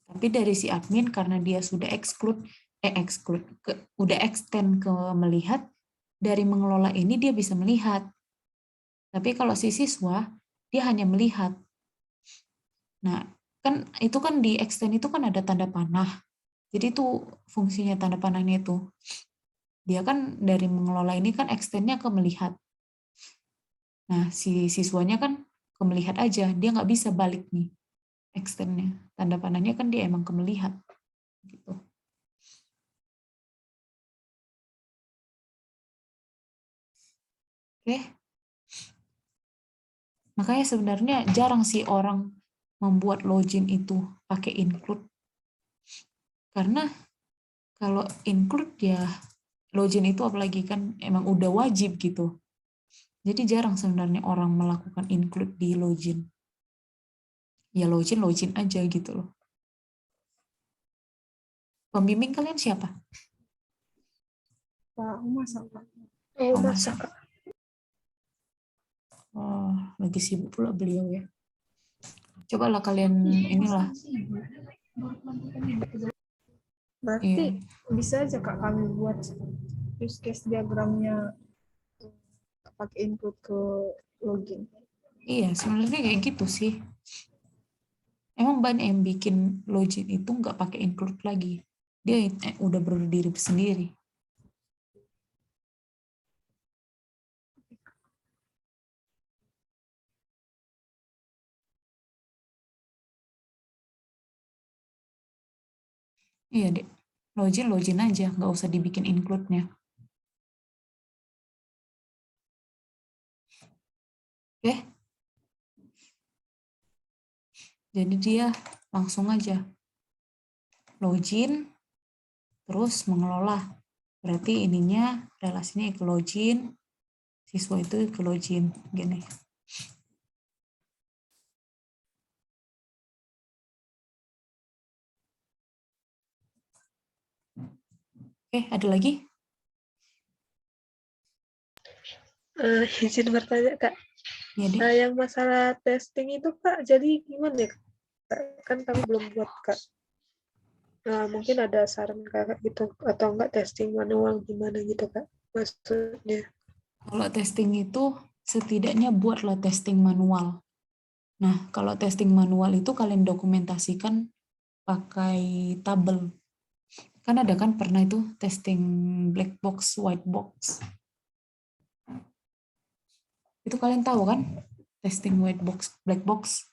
Tapi dari si admin karena dia sudah udah extend ke melihat, dari mengelola ini dia bisa melihat. Tapi kalau si siswa dia hanya melihat. Nah, kan itu kan di extend itu kan ada tanda panah. Jadi itu fungsinya tanda panahnya itu. Dia kan dari mengelola ini kan extend-nya ke melihat. Nah, si siswanya kan ke melihat aja, dia nggak bisa balik nih extend-nya. Tanda panahnya kan dia emang ke melihat. Gitu. Oke. Makanya sebenarnya jarang sih orang membuat login itu pakai include. Karena kalau include ya login itu apalagi kan emang udah wajib gitu. Jadi jarang sebenarnya orang melakukan include di login. Ya login aja gitu loh. Pembimbing kalian siapa? Pak Umasa, Pak. Oh, Oh, masa masa. Kak. Oh, lagi sibuk pula beliau ya. Cobalah kalian inilah. Berarti Iya. bisa aja Kak kami buat use case diagramnya pakai input ke login. Iya, sebenarnya kayak gitu sih. Emang banyak yang bikin login itu nggak pakai include lagi. Dia udah berdiri sendiri. Iya, Dek. Login aja, nggak usah dibikin include-nya. Oke? Jadi dia langsung aja login, terus mengelola. Berarti ininya relasinya ke login, siswa itu ke login. Gini. Oke, ada lagi? Izin bertanya Kak. Ya, Dek. Yang masalah testing itu Kak, jadi gimana ya Kak? Kan kami belum buat Kak. Mungkin ada saran Kakak gitu, atau enggak testing manual gimana gitu Kak? Maksudnya. Kalau testing itu setidaknya buatlah testing manual. Nah, kalau testing manual itu kalian dokumentasikan pakai tabel. Kan ada kan pernah itu testing black box, white box. Itu kalian tahu kan? Testing white box, black box.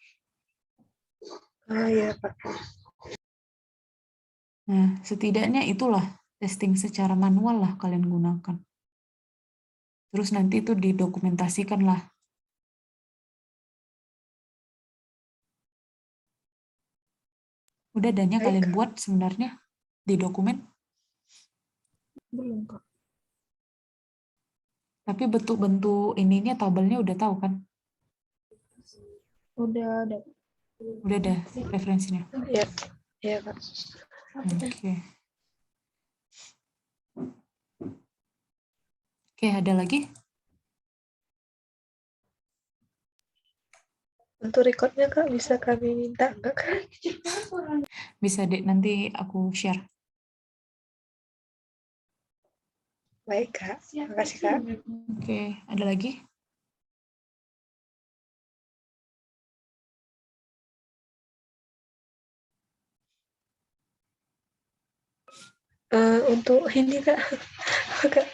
Ya Pak. Nah, setidaknya itulah testing secara manual lah kalian gunakan. Terus nanti itu didokumentasikan lah. Udah adanya Baik, kalian Kak. buat sebenarnya di dokumen. Belum Kak. Tapi bentuk-bentuk ininya tabelnya udah tahu kan? Udah ada. Udah ada referensinya. Ya, ya Kak. Oke. Oke, ada lagi? Untuk recordnya Kak, bisa kami minta enggak Kak? Bisa deh, nanti aku share. Baik Kak, makasih Kak. Oke, ada lagi? Untuk ini Kak, Kak,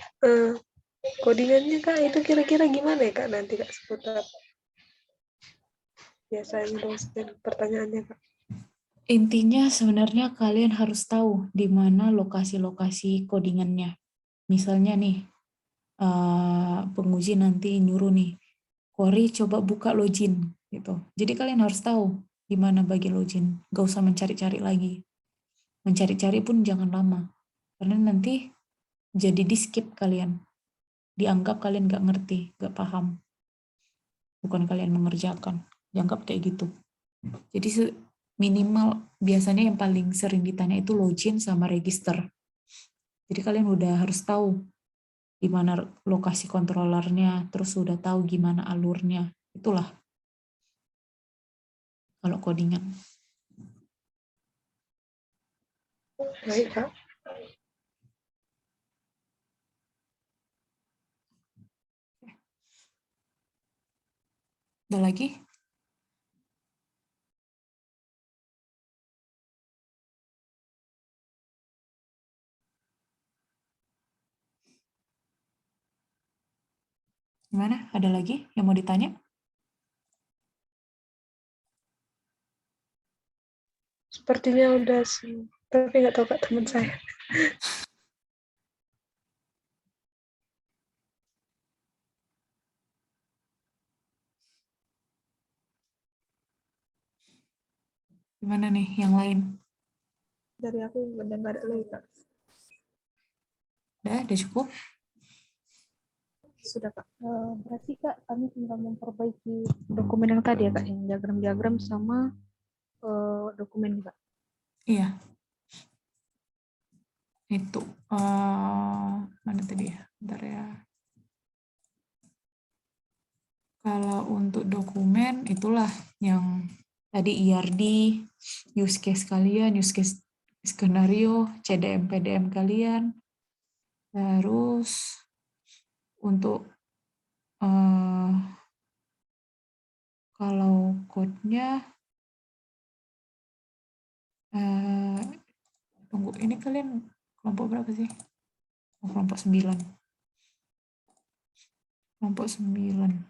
codingannya Kak, itu kira-kira gimana ya Kak nanti Kak seputar biasanya dosen pertanyaannya Kak? Intinya sebenarnya kalian harus tahu di mana lokasi-lokasi codingannya. Misalnya nih, penguji nanti nyuruh nih, Kori coba buka login gitu. Jadi kalian harus tahu di mana bagian login. Gak usah mencari-cari lagi. Mencari-cari pun jangan lama. Karena nanti jadi di skip kalian. Dianggap kalian gak ngerti, gak paham. Bukan kalian mengerjakan. Dianggap kayak gitu. Jadi minimal biasanya yang paling sering ditanya itu login sama register. Jadi kalian udah harus tahu di mana lokasi kontrolernya, terus udah tahu gimana alurnya. Itulah kalau codingan. Baik Kak. Ada lagi? Gimana? Ada lagi yang mau ditanya? Sepertinya udah sih, tapi nggak tahu Kak teman saya. Gimana nih yang lain? Dari aku udah nggak ada lagi Kak. Udah cukup? Sudah Kak. Berarti Kak, kami tinggal memperbaiki dokumen yang tadi ya Kak, yang diagram-diagram sama dokumen Kak. Iya. Itu. Mana tadi ya? Bentar ya. Kalau untuk dokumen, itulah yang tadi IRD, use case kalian, use case skenario, CDM, PDM kalian. Terus untuk kalau code-nya, tunggu, ini kalian kelompok berapa sih? Oh, kelompok 9. Kelompok 9.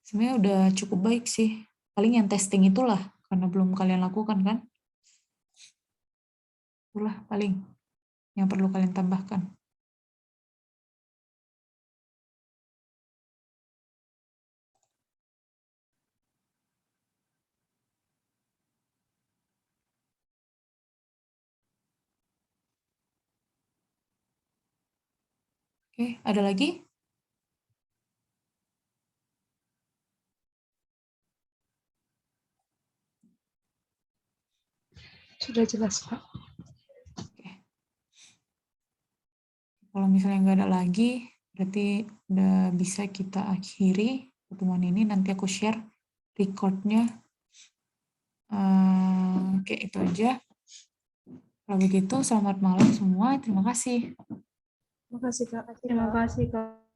Sebenarnya udah cukup baik sih. Paling yang testing itulah, karena belum kalian lakukan kan. Itulah paling yang perlu kalian tambahkan. Oke, ada lagi? Sudah jelas Kak. Oke. Kalau misalnya nggak ada lagi, berarti udah bisa kita akhiri pertemuan ini. Nanti aku share record-nya. Oke, itu aja. Kalau begitu, selamat malam semua. Terima kasih. Terima kasih Kak. Terima kasih Kak.